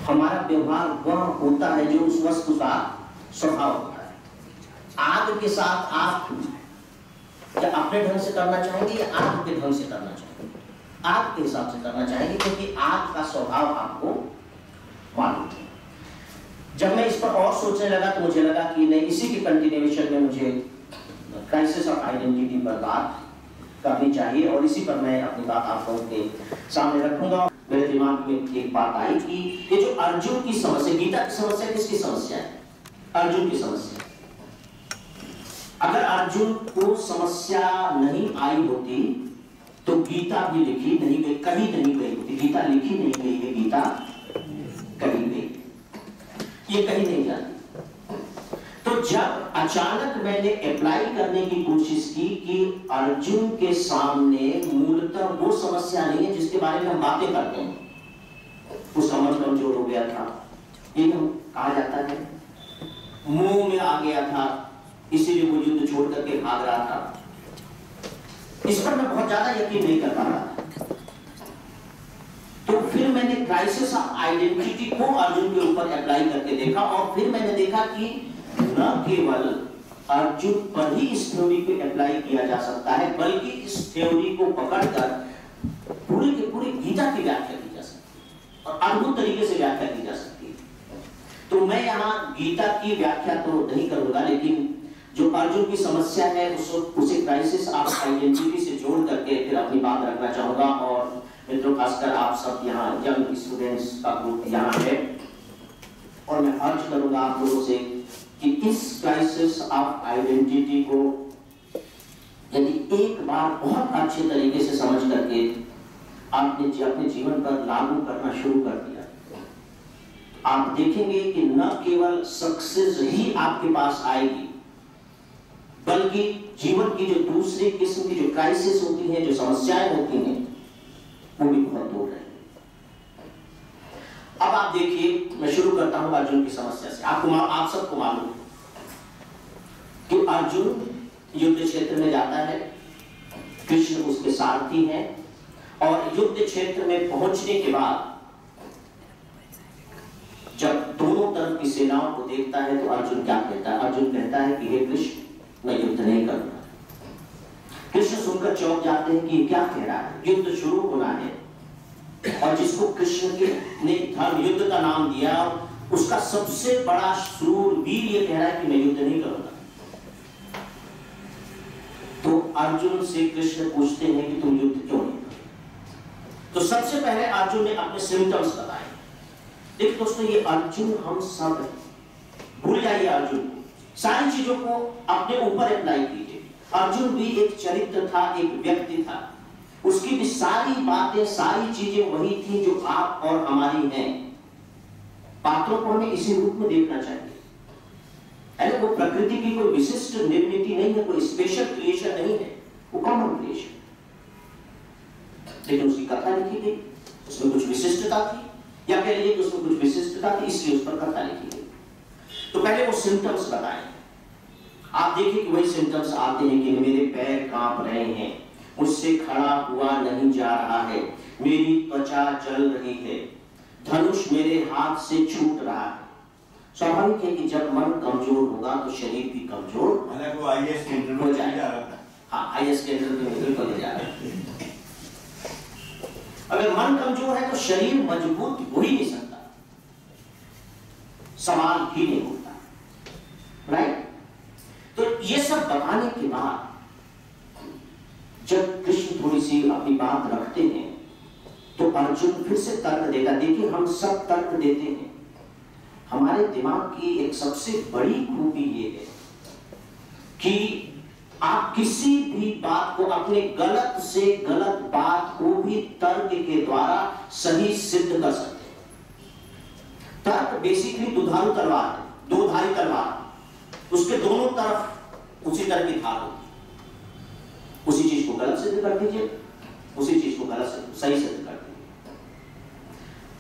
हमारा व्यवहार वह होता है जो उस वस्तु का स्वभाव होता है। आग के साथ आप क्या अपने ढंग से करना चाहेंगे या आग के ढंग से करना चाहेंगे? आग के हिसाब से करना चाहेंगे, क्योंकि आग का स्वभाव आपको मालूम है। जब मैं इस पर और सोचने लगा तो मुझे लगा कि नहीं, इसी के कंटिन्यूएशन में मुझे क्राइसिस ऑफ आइडेंटिटी पर बात करनी चाहिए, और इसी पर मैं अपनी बात आप लोगों के सामने रखूंगा। मेरे दिमाग में एक बात आई कि ये जो अर्जुन की समस्या, गीता की समस्या किसकी समस्या है? अर्जुन की समस्या। अगर अर्जुन को समस्या नहीं आई होती तो गीता भी लिखी नहीं गई, कहीं नहीं गई होती। गीता लिखी नहीं गई है, गीता कहीं गई, ये कहीं नहीं जाती। तो जब अचानक मैंने अप्लाई करने की कोशिश की कि अर्जुन के सामने मूलतः वो समस्या नहीं है जिसके बारे में हम बातें करते हैं, उसका मन कमजोर हो गया था, ये कहा जाता है मुंह में आ गया था, इसीलिए वो युद्ध छोड़ करके भाग रहा था। इस पर मैं बहुत ज्यादा यकीन नहीं कर पा रहा था। तो फिर मैंने क्राइसिस ऑफ आइडेंटिटी को अर्जुन के ऊपर अप्लाई करके देखा, और फिर मैंने देखा कि न केवल अर्जुन पर ही इस थ्योरी को अप्लाई किया जा सकता है, बल्कि इस थ्योरी को पकड़कर पूरी की पूरी गीता की व्याख्या की जा सकती है, और अद्भुत तरीके से व्याख्या की जा सकती है। तो मैं यहाँ गीता की व्याख्या तो नहीं करूंगा, लेकिन जो अर्जुन की समस्या है उसे क्राइसिस ऑफ आइडेंटिटी से जोड़ करके फिर अपनी बात रखना चाहूंगा। और मित्रों, खासकर आप सब यहाँ यंग स्टूडेंट्स का ग्रुप यहाँ है, और मैं अर्ज करूंगा आप लोगों से कि इस क्राइसिस ऑफ आइडेंटिटी को यदि एक बार बहुत अच्छे तरीके से समझ करके आपने अपने जीवन पर लागू करना शुरू कर दिया, आप देखेंगे कि न केवल सक्सेस ही आपके पास आएगी, बल्कि जीवन की जो दूसरी किस्म की जो क्राइसिस होती हैं, जो समस्याएं होती हैं, वो भी बहुत दूर है। अब आप देखिए, मैं शुरू करता हूं अर्जुन की समस्या से। आप सबको मालूम है कि अर्जुन युद्ध क्षेत्र में जाता है, कृष्ण उसके सारथी हैं, और युद्ध क्षेत्र में पहुंचने के बाद जब दोनों तरफ की सेनाओं को देखता है तो अर्जुन क्या कहता है? अर्जुन कहता है कि हे कृष्ण, मैं युद्ध नहीं करूंगा। कृष्ण सुनकर चौंक जाते हैं कि ये क्या कह रहा है, युद्ध शुरू होना है, और जिसको कृष्ण ने धर्म युद्ध का नाम दिया, उसका सबसे बड़ा शूरवीर ये कह रहा है कि मैं युद्ध नहीं करूंगा। तो अर्जुन से कृष्ण पूछते हैं कि तुम युद्ध क्यों नहीं करोगे? तो सबसे पहले अर्जुन ने अपने सिम्टम्स बताए। देखिए दोस्तों, ये अर्जुन हम सब हैं, भूल जाइए अर्जुन को, सारी चीजों को अपने ऊपर अप्लाई कीजिए। अर्जुन भी एक चरित्र था, एक व्यक्ति था, उसकी भी सारी बातें, सारी चीजें वही थी जो आप और हमारी हैं। पात्रों को हमें इसी रूप में देखना चाहिए। वो प्रकृति की कोई विशिष्ट निर्मित नहीं है, कोई स्पेशल क्रिएशन नहीं है, वो कॉमन क्रिएशन। लेकिन उसकी कथा लिखी गई, उसमें कुछ विशिष्टता थी, या कह लीजिए कि उसमें कुछ विशिष्टता थी, इसलिए उस पर कथा लिखी गई। तो पहले वो सिम्टम्स बताएं। आप देखिए कि वही सिम्टम्स आते हैं कि मेरे पैर कांप रहे हैं, मुझसे खड़ा हुआ नहीं जा रहा है, मेरी त्वचा जल रही है, धनुष मेरे हाथ से छूट रहा है। स्वाभाविक है कि जब मन कमजोर होगा तो शरीर भी कमजोर हो जाएगा। हाँ, आईएएस के इंटरव्यू में बिल्कुल हो जाएगा। अगर मन कमजोर है तो शरीर मजबूत हो ही नहीं सकता, सवाल ही नहीं होता, राइट? तो ये सब बताने के बाद जब कृष्ण थोड़ी सी अपनी बात रखते हैं तो अर्जुन फिर से तर्क देता। देखिए, हम सब तर्क देते हैं। हमारे दिमाग की एक सबसे बड़ी खूबी ये है कि आप किसी भी बात को, अपने गलत से गलत बात को भी तर्क के द्वारा सही सिद्ध कर सकते हैं। तर्क बेसिकली दुधारू तलवार है, दो-धारी तलवार, उसके दोनों तरफ उसी तरह की धार होती है। उसी चीज को गलत सिद्ध कर दीजिए, उसी चीज को गलत से सही सिद्ध कर दीजिए।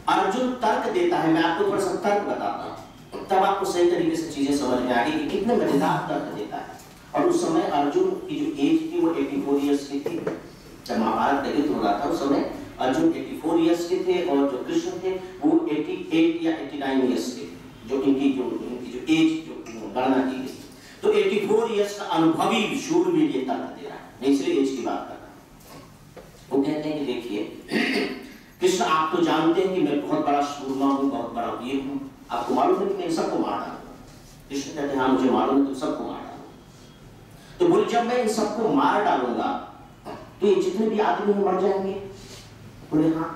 अर्जुन तर्क देता है, मैं आपको थोड़ा सा तर्क बताता हूं, तब आपको सही तरीके से चीजें समझ में आएगी कि कितने मजेदार तर्क देता है। और उस समय अर्जुन की जो एज थी वो 84 इयर्स की थी। जब महाभारत का युद्ध हो रहा था उस समय अर्जुन 84 इयर्स के थे और जो कृष्ण थे वो 88 या 89 इयर्स के, जो इनकी जो एज जो गणना की गई। तो 84 इयर्स का अनुभवी शूरवीर ये तर्क दे रहा है, मैं इसलिए एज की बात कर रहा हूं। वो कहते हैं कि देखिए कृष्ण, आप तो जानते हैं कि मैं बहुत बड़ा सूरमा हूं, बहुत बड़ा वीर हूं, आपको मालूम है कि मैं सबको मार डालूंगा। कृष्ण कहते हैं हाँ मुझे मालूम है, तुम सबको मार डालूंगा। तो बोले जब मैं इन सबको मार डालूंगा तो ये जितने भी आदमी मर जाएंगे? बोले हाँ।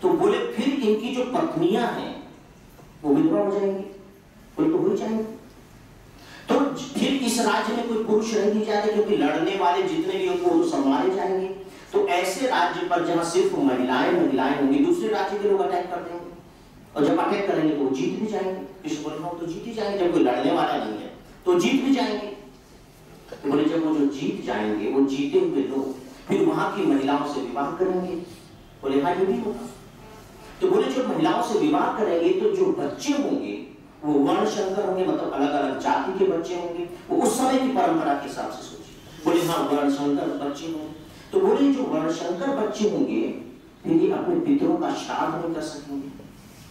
तो बोले फिर इनकी जो पत्नियां हैं वो विधवा हो जाएंगी? बोले तो हो जाएंगे। तो फिर इस राज्य में कोई पुरुष रह नहीं जाते, क्योंकि लड़ने वाले जितने भी होंगे वो सब मारे जाएंगे। तो ऐसे राज्य पर जहां सिर्फ महिलाएं होंगी, दूसरे राज्य के लोग अटैक कर देंगे, और जब अटैक करेंगे तो वो जीत भी जाएंगे। कृष्ण बोले हाँ तो जीत ही जाएंगे, जब कोई लड़ने वाला नहीं है तो जीत भी जाएंगे। तो बोले जब वो जो जीत जाएंगे, वो जीते हुए लोग फिर वहां की महिलाओं से विवाह करेंगे? बोले हाँ ये भी होगा। तो बोले जो महिलाओं से विवाह करेंगे तो जो बच्चे होंगे वो वर्ण संकर होंगे, मतलब अलग अलग जाति के बच्चे होंगे। वो उस समय की परंपरा के हिसाब से सोचिए। बोले हाँ वर्ण संकर बच्चे होंगे। तो बोले जो वर्ण संकर बच्चे होंगे फिर ये अपने पितरों का श्राद्ध नहीं कर सकेंगे।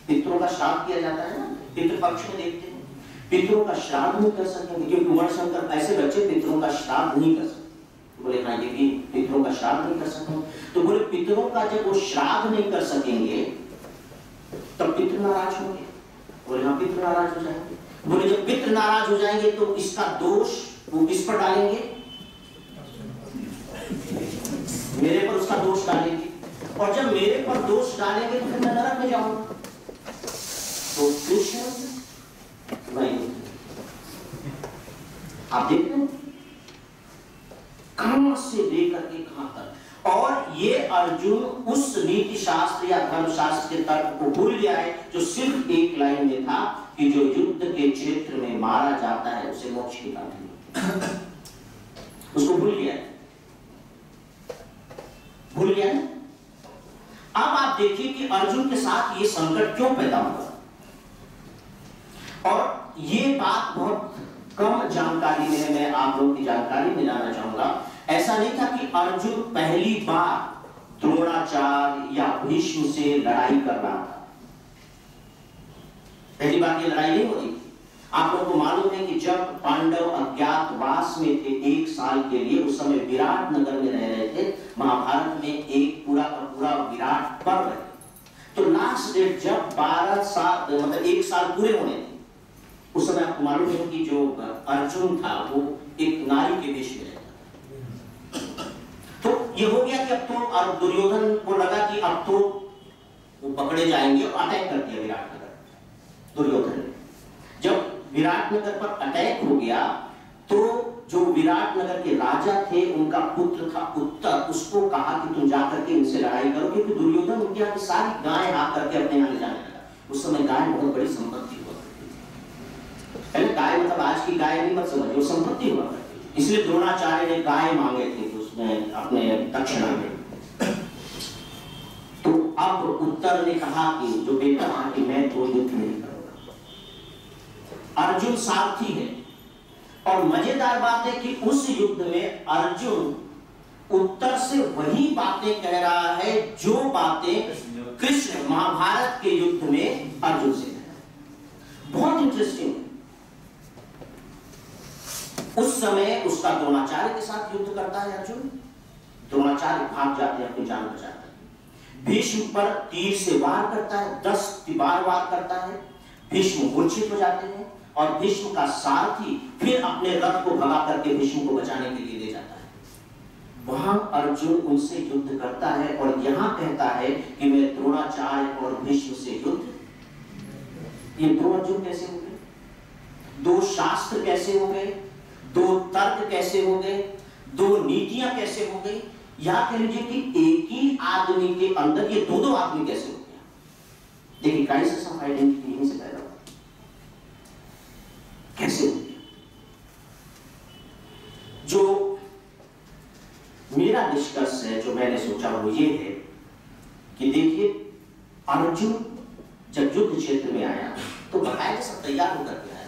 पितरों का श्राद्ध किया जाता है ना, पितृपक्ष में देखते हैं, पितरों का श्राद्ध नहीं कर सकेंगे, क्योंकि वर्ण संकर ऐसे बच्चे पितरों का श्राद्ध नहीं कर सकते। बोले हाँ ये भी पितरों का श्राद्ध नहीं कर सकेंगे। तो बोले पितरों का जब वो श्राद्ध नहीं कर सकेंगे तब पितृ नाराज होंगे? बोले हाँ पितृ नाराज हो जाएंगे। बोले जब पितृ नाराज हो जाएंगे तो इसका दोष वो किस पर डालेंगे? मेरे पर उसका दोष डालेंगे, और जब मेरे पर दोष डालेंगे तो फिर मैं नरक में जाऊंगा। तो कृष्ण नहीं, आप देख रहे हैं कहां से लेकर के कहां तक। और ये अर्जुन उस नीति शास्त्र या धर्म शास्त्र के तर्क को भूल गया है जो सिर्फ एक लाइन में था कि जो युद्ध के क्षेत्र में मारा जाता है उसे मोक्ष की प्राप्ति, उसको भूल गया है, भूल गया है। अब आप देखिए कि अर्जुन के साथ ये संकट क्यों पैदा हुआ, और ये बात बहुत कम जानकारी में है, मैं आप लोगों की जानकारी में लाना चाहूंगा। ऐसा नहीं था कि अर्जुन पहली बार द्रोणाचार्य या भीष्म से लड़ाई कर रहा था, पहली बार ये लड़ाई नहीं हो रही थी। आप लोगों को मालूम है कि जब पांडव अज्ञातवास में थे 1 साल के लिए, उस समय विराट नगर में रह रहे थे। महाभारत में एक पूरा का पूरा विराट पर्व है। तो लास्ट डेट जब 12 साल मतलब 1 साल पूरे होने थे, उस समय आपको मालूम है कि जो अर्जुन था वो एक नारी के वेश में रहता था। तो ये हो गया कि अब तो और दुर्योधन को लगा कि अब तो वो पकड़े जाएंगे, और अटैक कर दिया विराट नगर दुर्योधन ने। जब विराट नगर पर अटैक हो गया तो जो विराट नगर के राजा थे उनका पुत्र था उत्तर, उसको कहा कि तुम जाकर के इनसे लड़ाई करो, क्योंकि दुर्योधन उनके यहाँ की सारी गाय ला करके अपने यहाँ ले जाने लगा। उस समय गाय बहुत बड़ी संपत्ति हुआ करती थी। पहले गाय मतलब आज की गाय नहीं मत समझो, वो संपत्ति हुआ करती थी। इसलिए द्रोणाचार्य ने गाय मांगे थे उसमें अपने दक्षिणा में। तो अब उत्तर ने कहा कि जो बेटा था कि मैं तो युद्ध नहीं करूंगा। अर्जुन सारथी है, और मजेदार बात है कि उस युद्ध में अर्जुन उत्तर से वही बातें कह रहा है जो बातें कृष्ण महाभारत के युद्ध में अर्जुन से कह रहा है। बहुत इंटरेस्टिंग। उस समय उसका द्रोणाचार्य के साथ युद्ध करता है अर्जुन। द्रोणाचार्य भाग जाते हैं, अपनी जान बचाते हैं। भीष्म पर तीर से वार करता है, 10 बार वार करता है। भीष्म मूर्छित हो जाते हैं, और भीष्म का सारथी फिर अपने रथ को भगा करके भीष्म को बचाने के लिए ले जाता है। वहां अर्जुन उनसे युद्ध करता है, और यहां कहता है कि मैं द्रोणाचार्य और भीष्म से युद्ध। ये दो अर्जुन कैसे हो गए? दो शास्त्र कैसे हो गए? दो तर्क कैसे हो गए? दो नीतियां कैसे हो गई? या कह लीजिए कि एक ही आदमी के अंदर ये दो आदमी कैसे हो गया? देखिए क्राइसिस ऑफ आइडेंटिटी यहीं से पैदा हुआ। कैसे हो गया? जो मेरा निष्कर्ष है, जो मैंने सोचा वो ये है कि देखिए अर्जुन जब युद्ध क्षेत्र में आया तो बकायदे सब तैयार होकर के आया।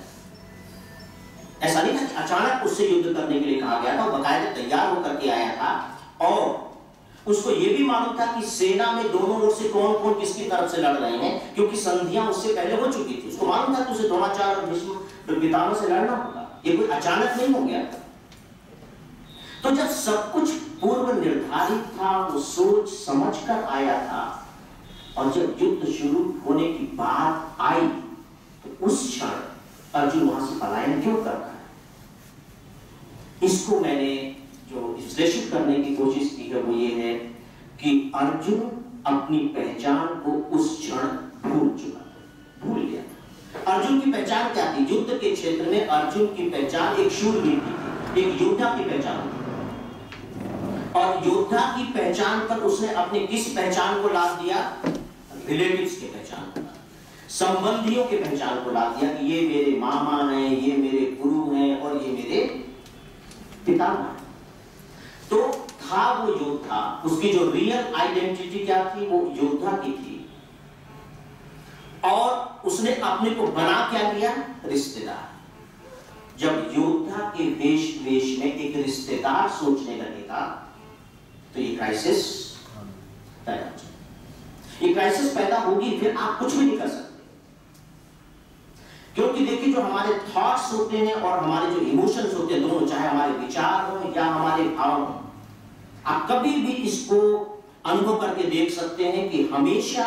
ऐसा नहीं था कि अचानक उससे युद्ध करने के लिए कहा गया था, वो बकायदे तैयार होकर के आया था। और उसको यह भी मालूम था कि सेना में दोनों ओर से कौन कौन किसकी तरफ से लड़ रहे हैं, क्योंकि संधियां उससे पहले हो चुकी थी। उसको मालूम था कि उसे द्रोणाचार्य और भीष्म पितामह से लड़ना होगा, ये कोई अचानक नहीं हो गया। तो जब सब कुछ पूर्व निर्धारित था, वो सोच समझ कर आया था, और जब युद्ध शुरू होने की बात आई तो उस क्षण अर्जुन वहां से पलायन क्यों कर रहा है? इसको मैंने जो विश्लेषित करने की कोशिश की है वो ये है कि अर्जुन अपनी पहचान को उस क्षण भूल गया। अर्जुन की पहचान क्या थी? युद्ध के क्षेत्र में अर्जुन की पहचान एक शूरवीर की थी, एक योद्धा की पहचान थी। और योद्धा की पहचान पर उसने अपने किस पहचान को लाद दिया? रिलेटिव्स की पहचान को, संबंधियों की पहचान को लाद दिया कि ये मेरे मामा हैं, ये मेरे गुरु हैं और ये मेरे पितामह हैं। तो था वो योद्धा, उसकी जो रियल आइडेंटिटी क्या थी? वो योद्धा की थी। और उसने अपने को बना क्या लिया? रिश्तेदार। जब योद्धा के वेश में एक रिश्तेदार सोचने लगेगा तो ये क्राइसिस पैदा हो जाएगी। ये क्राइसिस पैदा होगी, फिर आप कुछ भी नहीं कर सकते। क्योंकि देखिए, जो हमारे थॉट्स होते हैं और हमारे जो इमोशंस होते हैं, दोनों, चाहे हमारे विचार हो या हमारे भाव हो, आप कभी भी इसको अनुभव करके देख सकते हैं कि हमेशा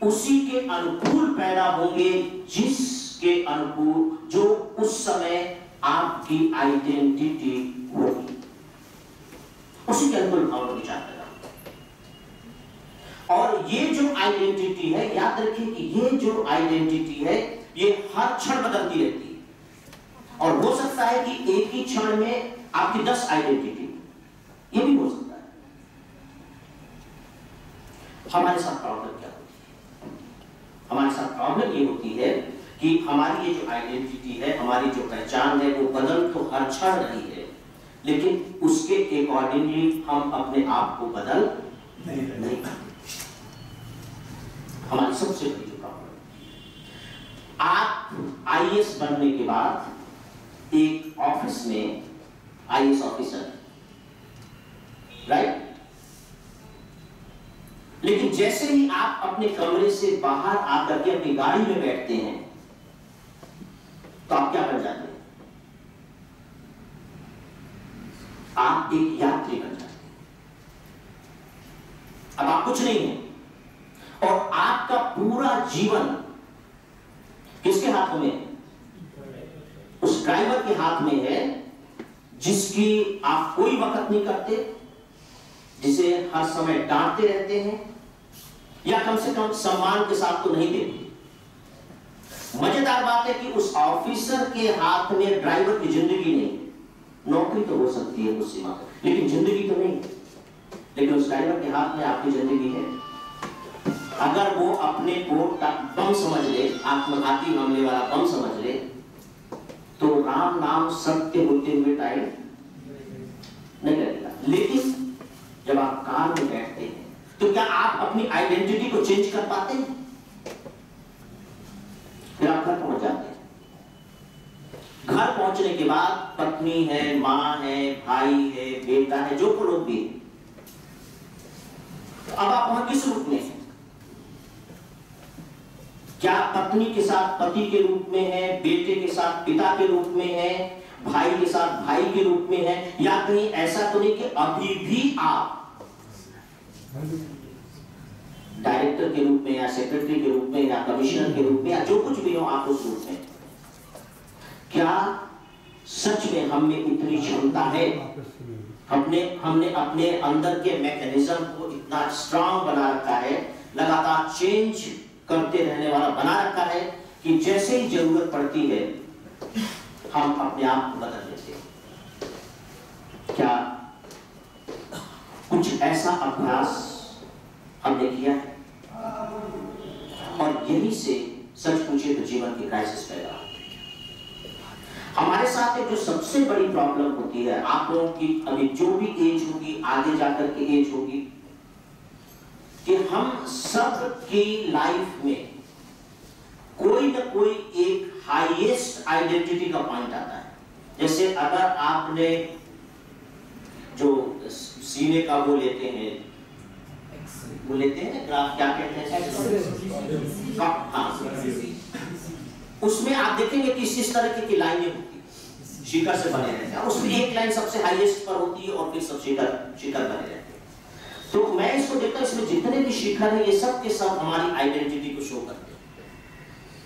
उसी के अनुकूल पैदा होंगे जिसके अनुकूल जो उस समय आपकी आइडेंटिटी होगी, उसी के अनुकूल भाव विचार पैदा। और ये जो आइडेंटिटी है, याद रखिए कि ये जो आइडेंटिटी है ये हर क्षण बदलती रहती है। और हो सकता है कि एक ही क्षण में आपकी 10 आइडेंटिटी, ये भी हो सकता है। हमारे साथ प्रॉब्लम क्या होती है? हमारे साथ प्रॉब्लम ये होती है कि हमारी ये जो आइडेंटिटी है, हमारी जो पहचान है, वो बदल तो हर क्षण रही है, लेकिन उसके अकॉर्डिंगली हम अपने आप को बदल नहीं पाते। हमारी सबसे बड़ी जो प्रॉब्लम, आप आईएएस बनने के बाद एक ऑफिस में आईएएस ऑफिसर, राइट? लेकिन जैसे ही आप अपने कमरे से बाहर आकर के अपनी गाड़ी में बैठते हैं तो आप क्या बन जाते हैं? आप एक यात्री बन जाते हैं। अब आप कुछ नहीं है और आपका पूरा जीवन किसके हाथों में? उस ड्राइवर के हाथ में है जिसकी आप कोई वक़्त नहीं करते, जिसे हर समय डांटते रहते हैं या कम से कम सम्मान के साथ तो नहीं देते। मजेदार बात है कि उस ऑफिसर के हाथ में ड्राइवर की जिंदगी नहीं, नौकरी तो हो सकती है उस सीमा तक, लेकिन जिंदगी तो नहीं। लेकिन उस ड्राइवर के हाथ में आपकी जिंदगी है। अगर वो अपने को बम समझ ले, आत्मघाती हमले वाला बम समझ ले, तो राम नाम सत्य होते हुए टाइम नहीं लगेगा। लेकिन जब आप कार में बैठते हैं तो क्या आप अपनी आइडेंटिटी को चेंज कर पाते हैं? फिर आप घर पहुंच जाते हैं। घर पहुंचने के बाद पत्नी है, मां है, भाई है, बेटा है, जो लोग भी है, अब आप वहां किस रूप में हैं? क्या पत्नी के साथ पति के रूप में है, बेटे के साथ पिता के रूप में है, भाई के साथ भाई के रूप में है, या कहीं ऐसा तो नहीं कि अभी भी आप डायरेक्टर के रूप में या सेक्रेटरी के रूप में या कमिश्नर के रूप में या जो कुछ भी हो आप उस रूप में? क्या सच में हम में इतनी क्षमता है? हमने अपने अंदर के मैकेनिज्म को इतना स्ट्रांग बना रखा है, लगातार चेंज करते रहने वाला बना रखा है कि जैसे ही जरूरत पड़ती है हम अपने आप को बदल लेते हैं। क्या कुछ ऐसा अभ्यास हमने किया है? और यही से सच पूछे तो जीवन की क्राइसिस पैदा होती है। हमारे साथ एक जो सबसे बड़ी प्रॉब्लम होती है, आप लोगों की अभी जो भी एज होगी, आगे जाकर के एज होगी, कि हम सब की लाइफ में कोई ना कोई एक हाईएस्ट आइडेंटिटी का पॉइंट आता है। जैसे अगर आपने जो सीने का वो लेते हैं, वो लेते हैं ग्राफ, क्या कहते हैं, हाँ, उसमें आप देखेंगे कि इस तरह की लाइनें होती है, शिखर से बने रहते हैं। उसमें एक लाइन सबसे हाईएस्ट पर होती है और फिर सब शिखर बने रहते हैं। तो मैं इसको देखता हूं, इसमें जितने भी शिखर हैं ये सब के सब हमारी आइडेंटिटी को शो करते हैं,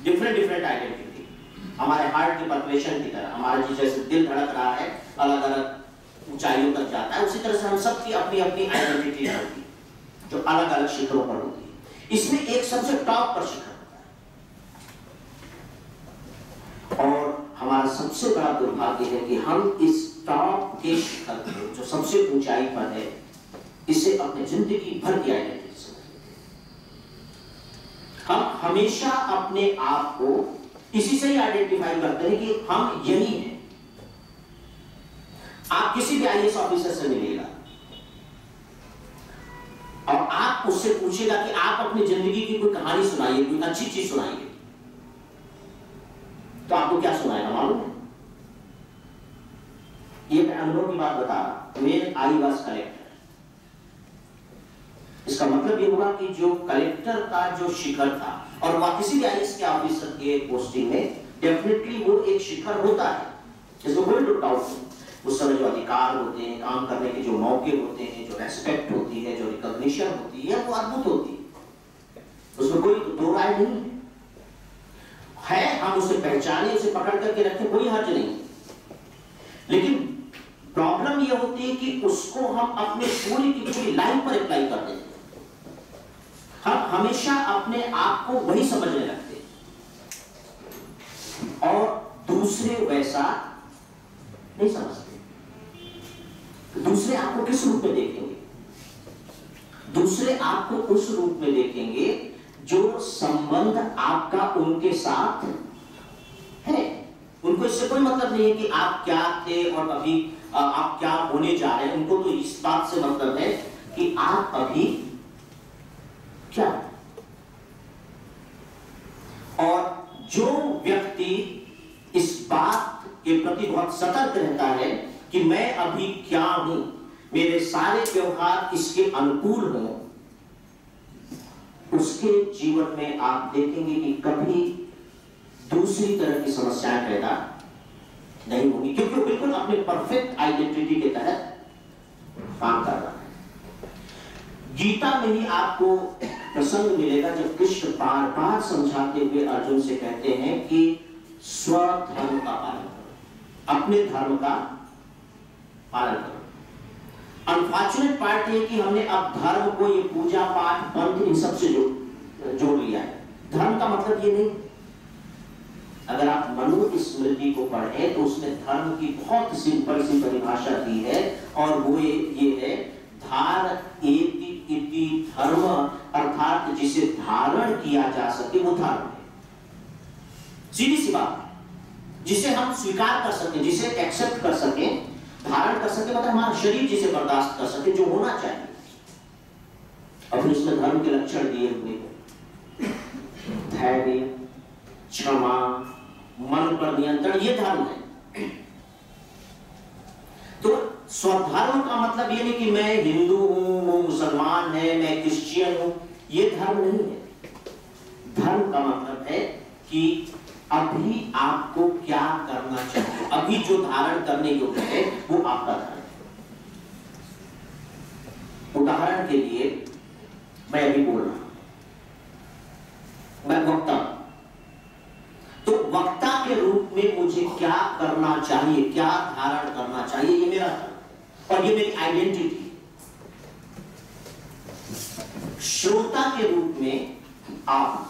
डिफरेंट आइडेंटिटी। हमारे हार्ट की पल्सेशन की तरह, हमारा जैसे दिल धड़क रहा है, अलग अलग ऊंचाइयों तक जाता है, उसी तरह से हम सबकी अपनी अपनी आइडेंटिटी होती है जो अलग अलग शिखरों पर होती है। इसमें एक सबसे टॉप पर शिखर होता है, और हमारा सबसे बड़ा दुर्भाग्य है कि हम इस टॉप के शिखर को, जो सबसे ऊंचाई पर है, इसे अपनी जिंदगी भर की आइडेंटिटी समझते हैं। हम हमेशा अपने आप को इसी से ही आइडेंटिफाई करते हैं कि हम यही हैं। आप किसी भी आईएएस ऑफिसर से मिलेगा और आप उससे पूछेगा कि आप अपनी जिंदगी की कोई कहानी सुनाइए, कोई अच्छी चीज सुनाइए, तो आपको क्या सुनाएगा मालूम है? ये मैं अनुभव की बात बता रहा हूं। व्हेन आई वाज कलेक्टर, इसका मतलब ये हुआ कि जो कलेक्टर का जो शिखर था, और वह किसी भी आईएएस के ऑफिसर के पोस्टिंग में डेफिनेटली वो एक शिखर होता है, इसमें कोई डाउट नहीं। उस समय जो अधिकार होते हैं, काम करने के जो मौके होते हैं, जो रेस्पेक्ट होती है, जो रिकॉग्निशन होती है, वो अद्भुत होती है, उसमें कोई दो राय नहीं है। हम उसे पहचाने, उसे पकड़ करके रखें, कोई हर्ज नहीं। लेकिन प्रॉब्लम यह होती है कि उसको हम अपने पूरी की पूरी लाइफ पर अप्लाई कर देते हैं। हम हमेशा अपने आप को वही समझने लगते हैं और दूसरे वैसा नहीं समझते। दूसरे आपको किस रूप में देखेंगे? दूसरे आपको उस रूप में देखेंगे जो संबंध आपका उनके साथ है। उनको इससे कोई मतलब नहीं है कि आप क्या थे और अभी आप क्या होने जा रहे हैं। उनको तो इस बात से मतलब है कि आप अभी क्या। और जो व्यक्ति इस बात के प्रति बहुत सतर्क रहता है कि मैं अभी क्या हूं, मेरे सारे व्यवहार इसके अनुकूल हों, उसके जीवन में आप देखेंगे कि कभी दूसरी तरह की समस्याएं पैदा नहीं होगी, क्योंकि बिल्कुल अपने परफेक्ट आइडेंटिटी के तहत काम कर रहा है। गीता में ही आपको प्रसंग मिलेगा जब कृष्ण बार बार समझाते हुए अर्जुन से कहते हैं कि स्वधर्म का पालन करो, अपने धर्म का पालन करो। अनफॉर्चुनेट पार्ट ये कि हमने अब धर्म को ये पूजा पाठ पंथ इन सब से जोड़ लिया है। धर्म का मतलब ये नहीं। अगर आप मनुस्मृति को पढ़ें तो उसमें धर्म की बहुत सिंपल सी परिभाषा दी है, और वो ये है धारयेति इति धर्म, अर्थात जिसे धारण किया जा सके वो धर्म है। सीधी सी बात, जिसे हम स्वीकार कर सके, जिसे एक्सेप्ट कर सके, धारण कर सके, मतलब हमारा शरीर जिसे बर्दाश्त कर सके, जो होना चाहिए। और फिर उसमें धर्म के लक्षण दिए हुए धैर्य, क्षमा, मन पर नियंत्रण, ये धर्म है। तो स्वधर्म का मतलब ये नहीं कि मैं हिंदू हूं, वो मुसलमान है, मैं क्रिश्चियन हूं, ये धर्म नहीं है। धर्म का मतलब है कि अभी आपको क्या करना चाहिए, अभी जो धारण करने योग्य है वो आपका धर्म है। उदाहरण के लिए मैं अभी बोल रहा हूं, मैं वक्ता, तो वक्ता के रूप में मुझे क्या करना चाहिए, क्या धारण करना चाहिए, ये मेरा धर्म और ये मेरी आइडेंटिटी। श्रोता के रूप में आप,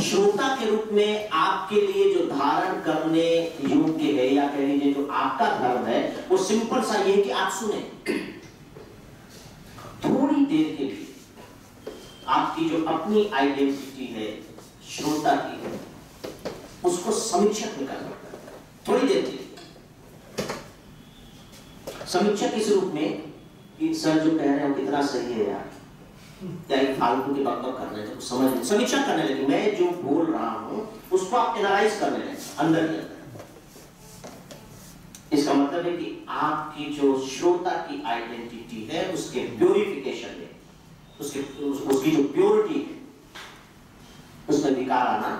श्रोता के रूप में आपके लिए जो धारण करने योग्य है, या कह लीजिए जो आपका धर्म है, वो सिंपल सा ये है कि आप सुने। थोड़ी देर के लिए आपकी जो अपनी आइडेंटिटी है श्रोता की, उसको समीक्षक में करना, थोड़ी देर के लिए। समीक्षक इस रूप में कि सर जो कह रहे हैं वो कितना सही है यार, क्या एक फालतू की बकबक कर रहे थे, कुछ समझ नहीं। समीक्षा करने लगे, मैं जो बोल रहा हूं उसको आप एनालाइज करने लगे अंदर ही अंदर। इसका मतलब है कि आपकी जो श्रोता की आइडेंटिटी है उसके प्योरिफिकेशन में, उसकी जो प्योरिटी है उसमें विकार आना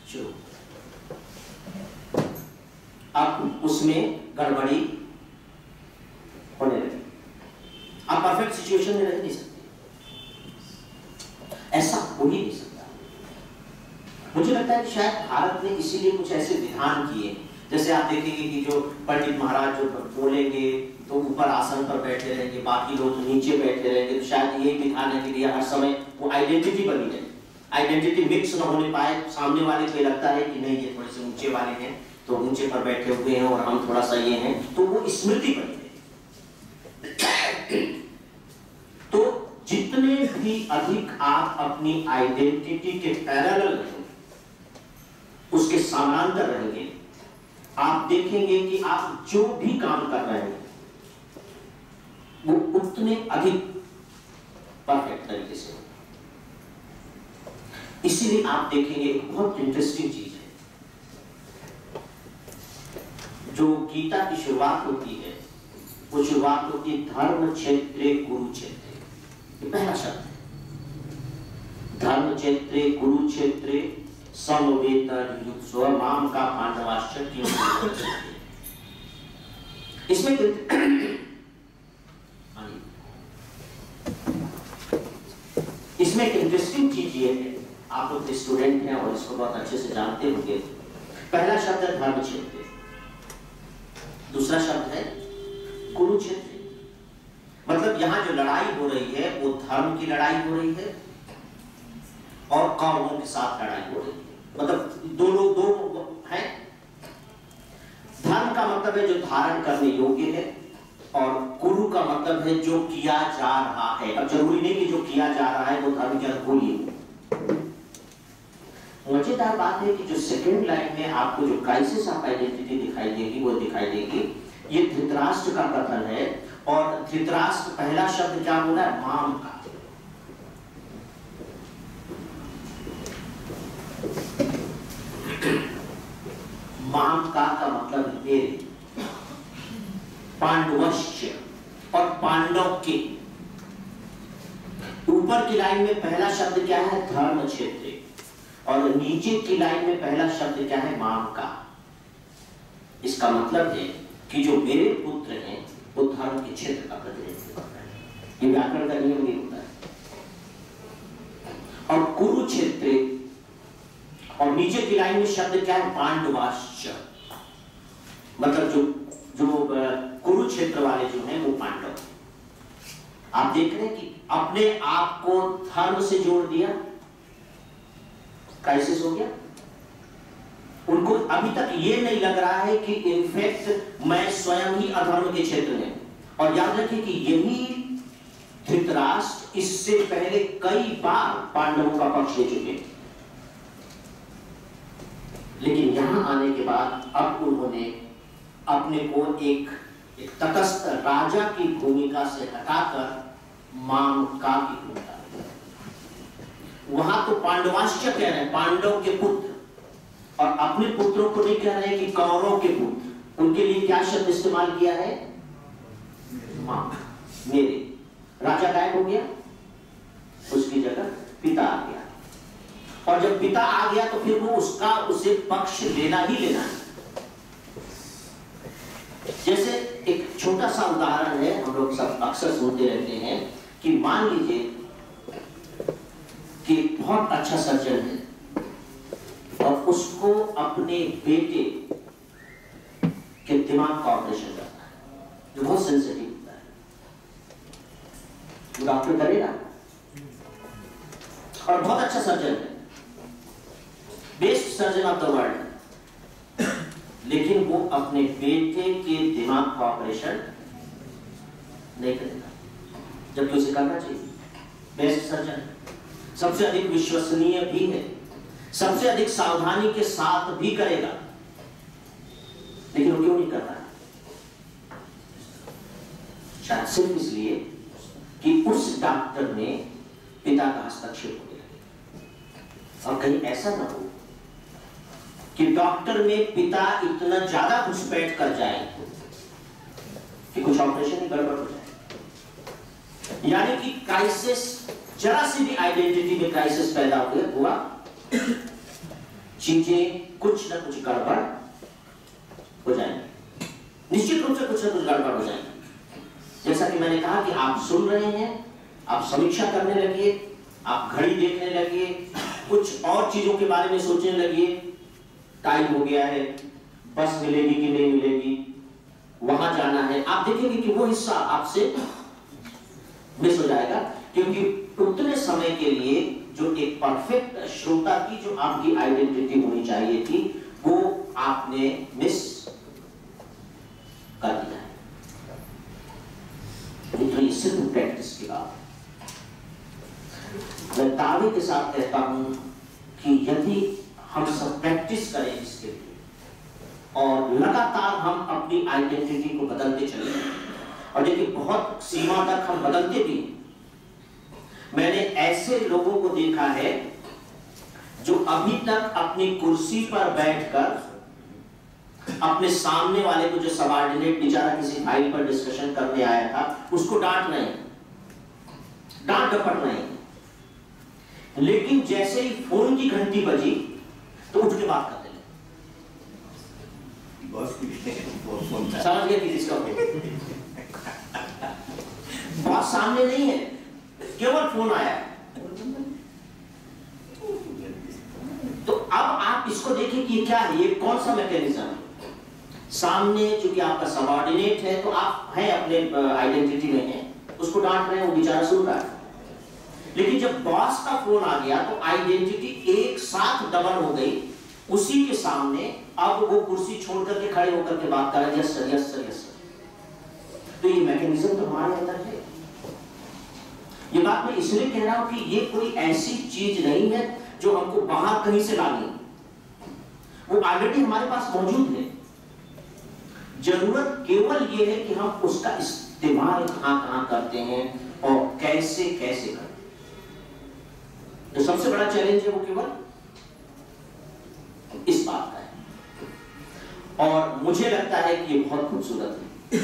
शुरू, अब उसमें गड़बड़ी होने लगी। आप परफेक्ट सिचुएशन में रह नहीं सकते, ऐसा हो ही नहीं सकता। मुझे लगता है कि शायद भारत ने इसीलिए कुछ ऐसे विधान किए, जैसे आप देखेंगे कि जो पंडित महाराज जो बोलेंगे तो ऊपर आसन पर बैठे रहेंगे, बाकी लोग नीचे बैठे रहेंगे, तो शायद यही विधान है कि हर समय वो आइडेंटिटी बनी रहे, आइडेंटिटी मिक्स ना होने पाए। सामने वाले को लगता है कि नहीं ये थोड़े से ऊंचे वाले हैं तो ऊंचे पर बैठे हुए हैं और हम थोड़ा सा ये हैं, तो वो स्मृति बनी रहे। तो जितने भी अधिक आप अपनी आइडेंटिटी के पैरेलल रहेंगे, उसके समानांतर रहेंगे, आप देखेंगे कि आप जो भी काम कर रहे हैं वो उतने अधिक परफेक्ट तरीके से। इसीलिए आप देखेंगे एक बहुत इंटरेस्टिंग चीज है, जो गीता की शुरुआत होती है वो शुरुआत होती है धर्म क्षेत्रे कुरुक्षेत्रे, ये पहला शब्द है। धर्म क्षेत्रे कुरुक्षेत्रे समवेतयुत्सव माम का पांडवाश्च। इसमें इसमें एक इंटरेस्टिंग चीज ये है, आप लोग स्टूडेंट हैं और इसको बहुत अच्छे से जानते होंगे। पहला शब्द है धर्म क्षेत्र, दूसरा शब्द है कुरुक्षेत्र। मतलब यहां जो लड़ाई हो रही है वो धर्म की लड़ाई हो रही है और कौरवों के साथ लड़ाई हो रही है, मतलब दो हैं। धर्म का मतलब है जो धारण करने योग्य है, और कुरु का मतलब है जो किया जा रहा है। अब जरूरी नहीं कि जो किया जा रहा है वो धर्म के अनुकूल ही। मजेदार बात है कि जो सेकंड लाइन में आपको जो क्राइसिस ऑफ आइडेंटिटी दिखाई देगी वो दिखाई देगी, ये धृतराष्ट्र का कथन है। और धृतराष्ट्र पहला शब्द क्या बोला है? माम का। माम का मतलब मेरे, पांडवश्च और पांडव के। ऊपर की लाइन में पहला शब्द क्या है? धर्म क्षेत्र। और नीचे की लाइन में पहला शब्द क्या है? माम का। इसका मतलब है कि जो मेरे पुत्र हैं वो धर्म के क्षेत्र का प्रतिनिधित्व कर रहे हैं। ये व्याकरण का नियम नहीं होता है। और कुरुक्षेत्र, और नीचे की लाइन में शब्द क्या है? पांडवाश्च। मतलब जो कुरुक्षेत्र वाले जो हैं वो पांडव। आप देख रहे हैं कि अपने आप को धर्म से जोड़ दिया, क्राइसिस हो गया। उनको अभी तक ये नहीं लग रहा है कि इनफैक्ट मैं स्वयं ही अधर्म के क्षेत्र में। और याद रखिए कि यही धृतराष्ट्र इससे पहले कई बार पांडवों का पक्ष ले चुके, लेकिन यहां आने के बाद अब उन्होंने अपने को एक तटस्थ राजा की भूमिका से हटाकर माम का की भूमिका। वहां तो पांडवाश्च कह रहे हैं, पांडव के पुत्र, और अपने पुत्रों को नहीं कह रहे कि कौरवों के पुत्र। उनके लिए क्या शब्द इस्तेमाल किया है? मां, मेरे। राजा गायब हो गया, उसकी जगह पिता आ गया। और जब पिता आ गया तो फिर वो उसे पक्ष लेना ही लेना है। जैसे एक छोटा सा उदाहरण है, हम लोग सब अक्सर सुनते रहते हैं कि मान लीजिए कि बहुत अच्छा सर्जन है और उसको अपने बेटे के दिमाग का ऑपरेशन करना है, जो बहुत सेंसिटिव होता है। वो डॉक्टर करेगा और बहुत अच्छा सर्जन है, best surgeon of the world, लेकिन वो अपने बेटे के दिमाग का ऑपरेशन नहीं करेगा, जबकि उसे करना चाहिए। बेस्ट सर्जन, सबसे अधिक विश्वसनीय भी है, सबसे अधिक सावधानी के साथ भी करेगा, लेकिन वो क्यों नहीं कर रहा? शायद सिर्फ इसलिए कि उस डॉक्टर ने पिता का हस्तक्षेप हो गया। और कहीं ऐसा ना हो कि डॉक्टर में पिता इतना ज्यादा घुसपैठ कर जाए कि कुछ ऑपरेशन ही गड़बड़ हो जाए। यानी कि क्राइसिस, जरा सी भी आइडेंटिटी में क्राइसिस पैदा हुआ, चीजें कुछ न कुछ गड़बड़ हो जाएंगी, निश्चित रूप से कुछ न कुछ गड़बड़ हो जाएंगी। जैसा कि मैंने कहा कि आप सुन रहे हैं, आप समीक्षा करने लगिए, आप घड़ी देखने लगिए, कुछ और चीजों के बारे में सोचने लगिए, टाइम हो गया है, बस मिलेगी कि नहीं मिलेगी, वहां जाना है, आप देखेंगे कि वो हिस्सा आपसे मिस हो जाएगा, क्योंकि उतने समय के लिए जो एक परफेक्ट श्रोता की जो आपकी आइडेंटिटी होनी चाहिए थी, वो आपने मिस कर दिया है। तो ये सिर्फ प्रैक्टिस की बात है। मैं दावे के साथ कहता हूं कि यदि हम सब प्रैक्टिस करें इसके लिए और लगातार हम अपनी आइडेंटिटी को बदलते चले, और देखिए बहुत सीमा तक हम बदलते भी। मैंने ऐसे लोगों को देखा है जो अभी तक अपनी कुर्सी पर बैठकर अपने सामने वाले को, जो सबऑर्डिनेट बेचारा किसी फाइल पर डिस्कशन करने आया था, उसको डांट रहे हैं, डांट डपट रहे हैं, लेकिन जैसे ही फोन की घंटी बजी तो उठ के बात करते हैं। समझ गए कि जिसका बहुत सामने नहीं है, केवल फोन आया। तो अब आप इसको देखिए कि क्या है, ये कौन सा मैकेनिज्म है। सामने चूंकि आपका सबऑर्डिनेट है, तो आप हैं अपने आइडेंटिटी में हैं, उसको डांट रहे हैं, वो बेचारा सुन रहा है। लेकिन जब बॉस का फोन आ गया तो आइडेंटिटी एक साथ डबल हो गई उसी के सामने। अब वो कुर्सी छोड़ करके खड़े होकर के बात कर रहे हैं, yes sir, yes sir, yes sir. तो ये मैकेनिज्म तो हमारे अंदर है। ये बात मैं इसलिए कह रहा हूं कि ये कोई ऐसी चीज नहीं है जो हमको बाहर कहीं से लानी, वो ऑलरेडी हमारे पास मौजूद है। जरूरत केवल ये है कि हम उसका इस्तेमाल कहां करते हैं और कैसे कैसे करते हैं। जो सबसे बड़ा चैलेंज है वो केवल इस बात का है, और मुझे लगता है कि ये बहुत खूबसूरत है।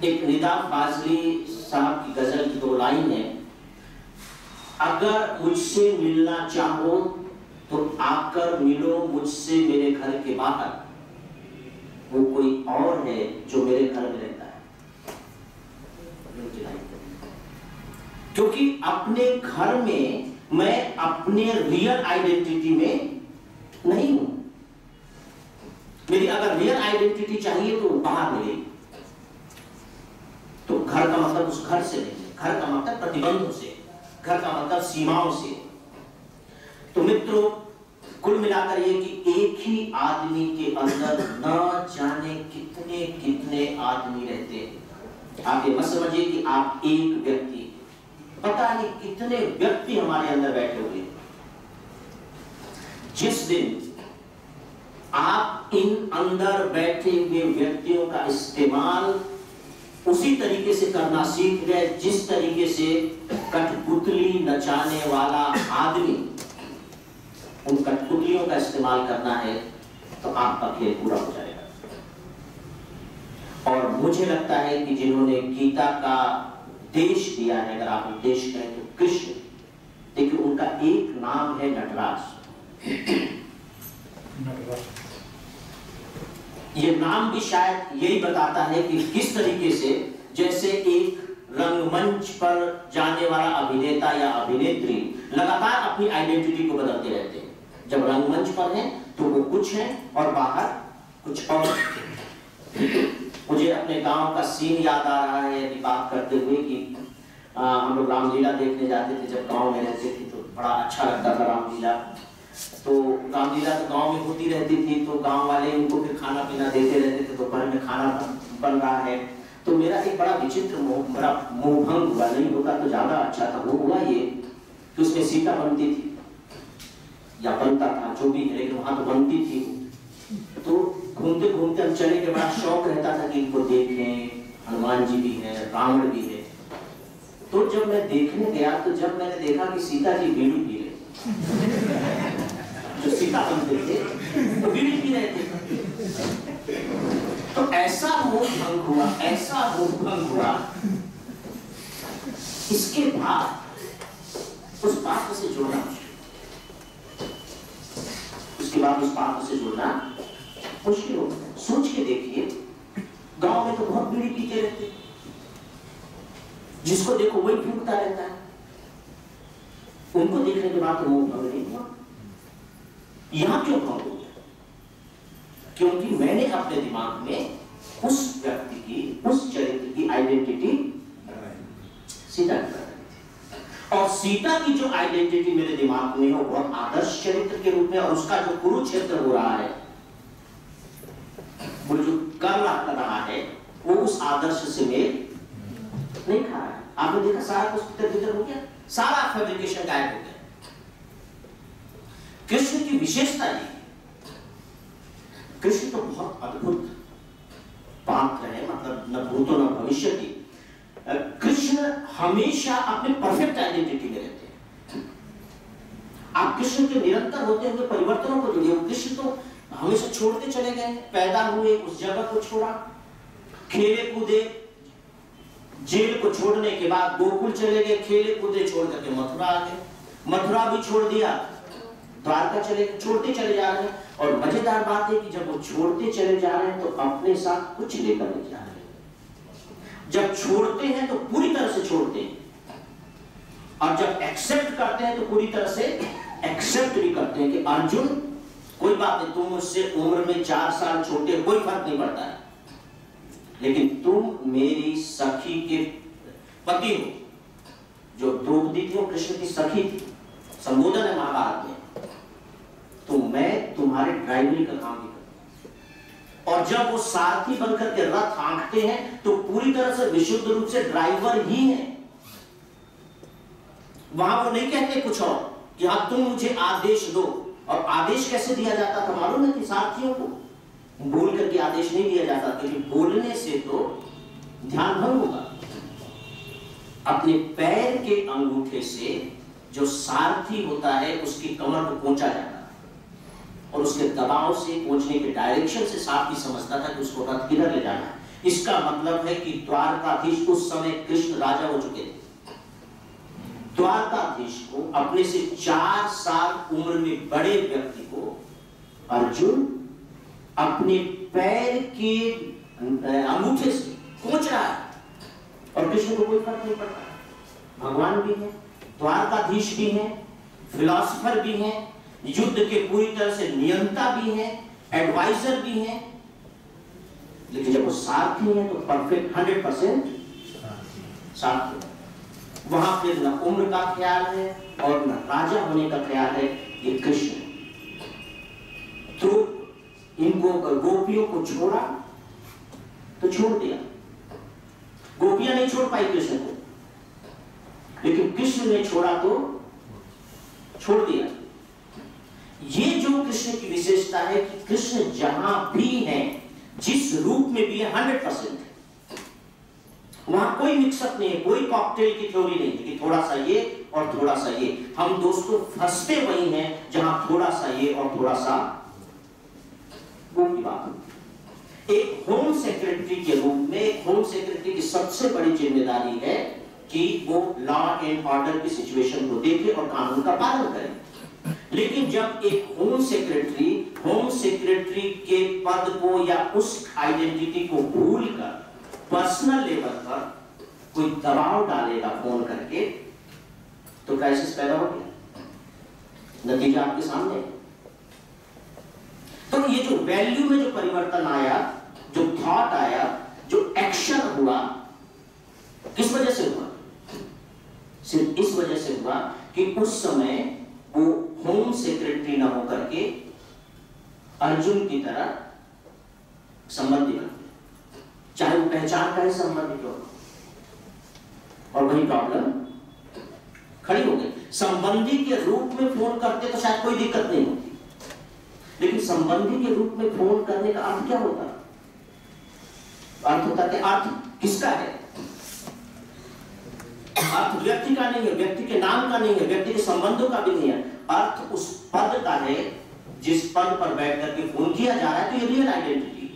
एक निदा फाजली साहब की गजल की 2 लाइन है, अगर मुझसे मिलना चाहो तो आकर मिलो मुझसे मेरे घर के बाहर, वो कोई और है जो मेरे घर में रहता है। क्योंकि अपने घर में मैं अपने रियल आइडेंटिटी में नहीं हूं। मेरी अगर रियल आइडेंटिटी चाहिए तो बाहर मिलेगी। तो घर का मतलब उस घर से नहीं, घर का मतलब प्रतिबंधों से, घर का मतलब सीमाओं से। तो मित्रों, कुल मिलाकर ये कि एक ही आदमी के अंदर न जाने कितने कितने आदमी रहते हैं। आप ये मत समझिए कि आप एक व्यक्ति, पता नहीं कितने व्यक्ति हमारे अंदर बैठे हुए हैं। जिस दिन आप इन अंदर बैठे हुए व्यक्तियों का इस्तेमाल उसी तरीके से करना सीख गए जिस तरीके से कठपुतली नचाने वाला आदमी उन कठपुतलियों का इस्तेमाल करना है, तो आपका खेल पूरा हो जाएगा। और मुझे लगता है कि जिन्होंने गीता का देश दिया है, अगर आप देश कहें तो कृष्ण, देखिए उनका एक नाम है नटराज। ये नाम भी शायद यही बताता है कि किस तरीके से, जैसे एक रंगमंच पर जाने वाला अभिनेता या अभिनेत्री लगातार अपनी आइडेंटिटी को बदलते रहते हैं। जब रंगमंच पर हैं तो वो कुछ हैं और बाहर कुछ और। मुझे अपने गांव का सीन याद आ रहा है अभी बात करते हुए कि हम लोग रामलीला देखने जाते थे। जब गांव में रहते थे तो बड़ा अच्छा लगता था रामलीला। तो रामलीला तो गांव में होती रहती थी, तो गांव वाले उनको फिर खाना पीना देते रहते थे। दोपहर में खाना बन रहा है, तो मेरा एक बड़ा विचित्र बड़ा मोहभंग हुआ। नहीं होता तो ज्यादा अच्छा था। वो हुआ ये कि उसमें सीता बनती थी या बनता था, जो भी है, लेकिन वहां तो बनती थी। तो घूमते घूमते हम चले के बाद शौक रहता था कि इनको देखें, हनुमान जी भी है, रावण भी है। तो जब मैं देखने गया तो जब मैंने देखा कि सीता जी बीड़ी पी रहे, जो सीता बनते थे वो बीड़ी पी रहे थे। तो ऐसा मोह भंग हुआ, ऐसा मोह भंग हुआ। इसके बाद उस पात्र से जुड़ना, उसके बाद उस पात्र से जुड़ना मुश्किल हो। सोच के देखिए, गांव में तो बहुत बीड़ी पीते रहते, जिसको देखो वही फूंकता रहता है। उनको देखने के बाद तो मोह भंग नहीं हुआ। यहां क्यों भंग हो गया? क्योंकि मैंने अपने दिमाग में उस व्यक्ति की, उस चरित्र की आइडेंटिटी सीता की, और सीता की जो आइडेंटिटी मेरे दिमाग में हो बहुत आदर्श चरित्र के रूप में, और उसका जो कुरुक्षेत्र हो रहा है, वो जो कर रहा है, वो उस आदर्श से मेल नहीं खा रहा है। आपने देखा सारा कुछ भीतर हो गया, सारा फैब्रिकेशन गायब हो गया। कृष्ण की विशेषता ये, कृष्ण तो बहुत अद्भुत पात्र है, मतलब न भूतो न भविष्य की। कृष्ण हमेशा अपने परफेक्ट आइडेंटिटी में रहते हैं। आप कृष्ण के निरंतर होते हुए परिवर्तनों को जोड़िए। कृष्ण तो हमेशा छोड़ते चले गए, पैदा हुए, उस जगह को छोड़ा, खेले कूदे, जेल को छोड़ने के बाद गोकुल चले गए, खेले कूदे छोड़ करके मथुरा आ गए, मथुरा भी छोड़ दिया, द्वारका चले, छोड़ते चले जा रहे हैं। और मजेदार बात है कि जब वो छोड़ते चले जा रहे हैं तो अपने साथ कुछ लेकर नहीं जा रहे हैं। जब छोड़ते हैं तो पूरी तरह से छोड़ते हैं, और जब एक्सेप्ट करते हैं तो पूरी तरह से एक्सेप्ट भी करते हैं कि अर्जुन कोई बात नहीं, तुम मुझसे उम्र में 4 साल छोटे, कोई फर्क नहीं पड़ता है, लेकिन तुम मेरी सखी के पति हो। जो द्रौपदी थी वो कृष्ण की सखी थी, संबोधन है महाभारत में। तो मैं तुम्हारे ड्राइवरी का काम भी करता हूं। और जब वो सारथी बनकर के रथ हाँकते हैं तो पूरी तरह से विशुद्ध रूप से ड्राइवर ही है। वहां वो नहीं कहते कुछ और कि हाँ तुम मुझे आदेश दो। और आदेश कैसे दिया जाता था मालूम है कि सारथियों को बोल करके आदेश नहीं दिया जाता, क्योंकि बोलने से तो ध्यान भंग होगा। अपने पैर के अंगूठे से जो सारथी होता है उसकी कमर को पोंछा जाता है, और उसके दबाव से, पोंछने के डायरेक्शन से सारथी समझता था कि उसको रथ किधर ले जाना है। इसका मतलब है कि द्वारकाधीश, उस समय कृष्ण राजा हो चुके थे, द्वारकाधीश को अपने से 4 साल उम्र में बड़े व्यक्ति को अर्जुन अपने पैर के अंगूठे से पोंछ रहा है, और कृष्ण को कोई फर्क नहीं पड़ता। भगवान भी है, द्वारकाधीश भी है, फिलॉसफर भी है, युद्ध के पूरी तरह से नियंता भी है, एडवाइजर भी है, लेकिन जब वो सारथी है तो परफेक्ट 100% सारथी। वहां फिर न उम्र का ख्याल है और न राजा होने का ख्याल है, ये कृष्ण। तो इनको गोपियों को छोड़ा तो छोड़ दिया, गोपियां नहीं छोड़ पाई कृष्ण को, लेकिन कृष्ण ने छोड़ा तो छोड़ दिया। ये जो कृष्ण की विशेषता है कि कृष्ण जहां भी है, जिस रूप में भी है, 100% है। वहां कोई मिक्सअप नहीं है, कोई कॉकटेल की थ्योरी नहीं है कि थोड़ा सा ये और थोड़ा सा ये। हम दोस्तों फंसते वही हैं जहां थोड़ा सा ये और थोड़ा सा वो की बात। एक होम सेक्रेटरी के रूप में, एक होम सेक्रेटरी की सबसे बड़ी जिम्मेदारी है कि वो लॉ एंड ऑर्डर की सिचुएशन को देखे और कानून का पालन करे। लेकिन जब एक होम सेक्रेटरी के पद को या उस आइडेंटिटी को भूलकर पर्सनल लेवल पर कोई दबाव डालेगा फोन करके, तो क्राइसिस पैदा हो गया। नतीजा आपके सामने है। तो ये जो वैल्यू में जो परिवर्तन आया, जो थॉट आया, जो एक्शन हुआ, किस वजह से हुआ? सिर्फ इस वजह से हुआ कि उस समय वो होम सेक्रेटरी ना होकर के अर्जुन की तरह संबंधी बन, चाहे वो पहचान करे संबंधी क्यों, और वही प्रॉब्लम खड़ी हो गई। संबंधी के रूप में फोन करते तो शायद कोई दिक्कत नहीं होती, लेकिन संबंधी के रूप में फोन करने का अर्थ क्या होता? अर्थ होता कि अर्थ किसका है? अर्थ व्यक्ति का नहीं है, व्यक्ति के नाम का नहीं है, व्यक्ति के संबंधों का भी नहीं है। अर्थ उस पद का है जिस पद पर बैठ करके फोन किया जा रहा है, तो ये रियल आइडेंटिटी है।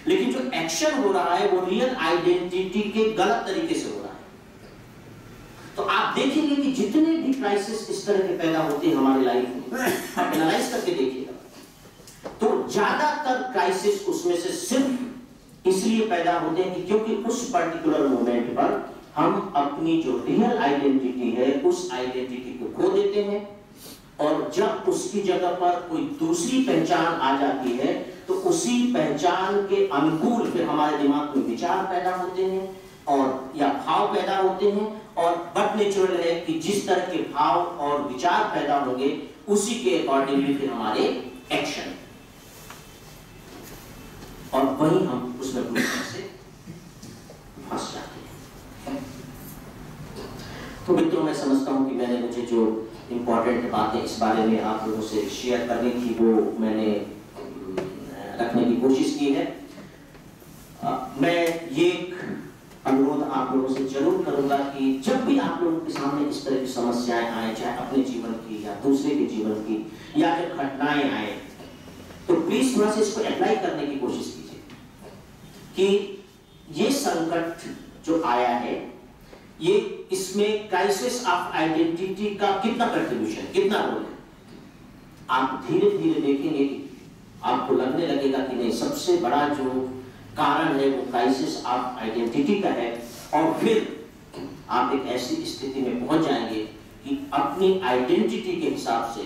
लेकिन जो एक्शन हो रहा है वो रियल आइडेंटिटी के गलत तरीके से हो रहा है। तो आप देखेंगे कि जितने भी क्राइसिस इस तरह के पैदा होते हैं हमारी लाइफ में, आप एनालाइज करके देखिएगा, तो ज्यादातर क्राइसिस उसमें से सिर्फ इसलिए पैदा होते हैं कि क्योंकि उस पर्टिकुलर मोमेंट पर हम अपनी जो रियल आइडेंटिटी है उस आइडेंटिटी को खो देते हैं, और जब उसकी जगह पर कोई दूसरी पहचान आ जाती है तो उसी पहचान के अनुकूल फिर हमारे दिमाग में विचार पैदा होते हैं और या भाव पैदा होते हैं, और बट नेचुरल है कि जिस तरह के भाव और विचार पैदा होंगे उसी के अकॉर्डिंगली फिर हमारे एक्शन, और वही हम उसमें पूरी तरह से फंस जाते हैं। तो मित्रों, मैं समझता हूं कि मैंने मुझे जो इंपॉर्टेंट बातें इस बारे में आप लोगों से शेयर करनी थी वो मैंने रखने की कोशिश की है। मैं ये अनुरोध आप लोगों से जरूर करूंगा कि जब भी आप लोगों के सामने इस तरह की समस्याएं आए, चाहे अपने जीवन की या दूसरे के जीवन की, या जब घटनाएं आए, तो प्लीज थोड़ा सा इसको अप्लाई करने की कोशिश कीजिए कि ये संकट जो आया है, ये इसमें क्राइसिस ऑफ आइडेंटिटी का कितना कंट्रीब्यूशन, कितना रोल है। आप धीरे धीरे देखेंगे कि आपको लगने लगेगा कि नहीं, सबसे बड़ा जो कारण है वो क्राइसिस ऑफ आइडेंटिटी का है, और फिर आप एक ऐसी स्थिति में पहुंच जाएंगे कि अपनी आइडेंटिटी के हिसाब से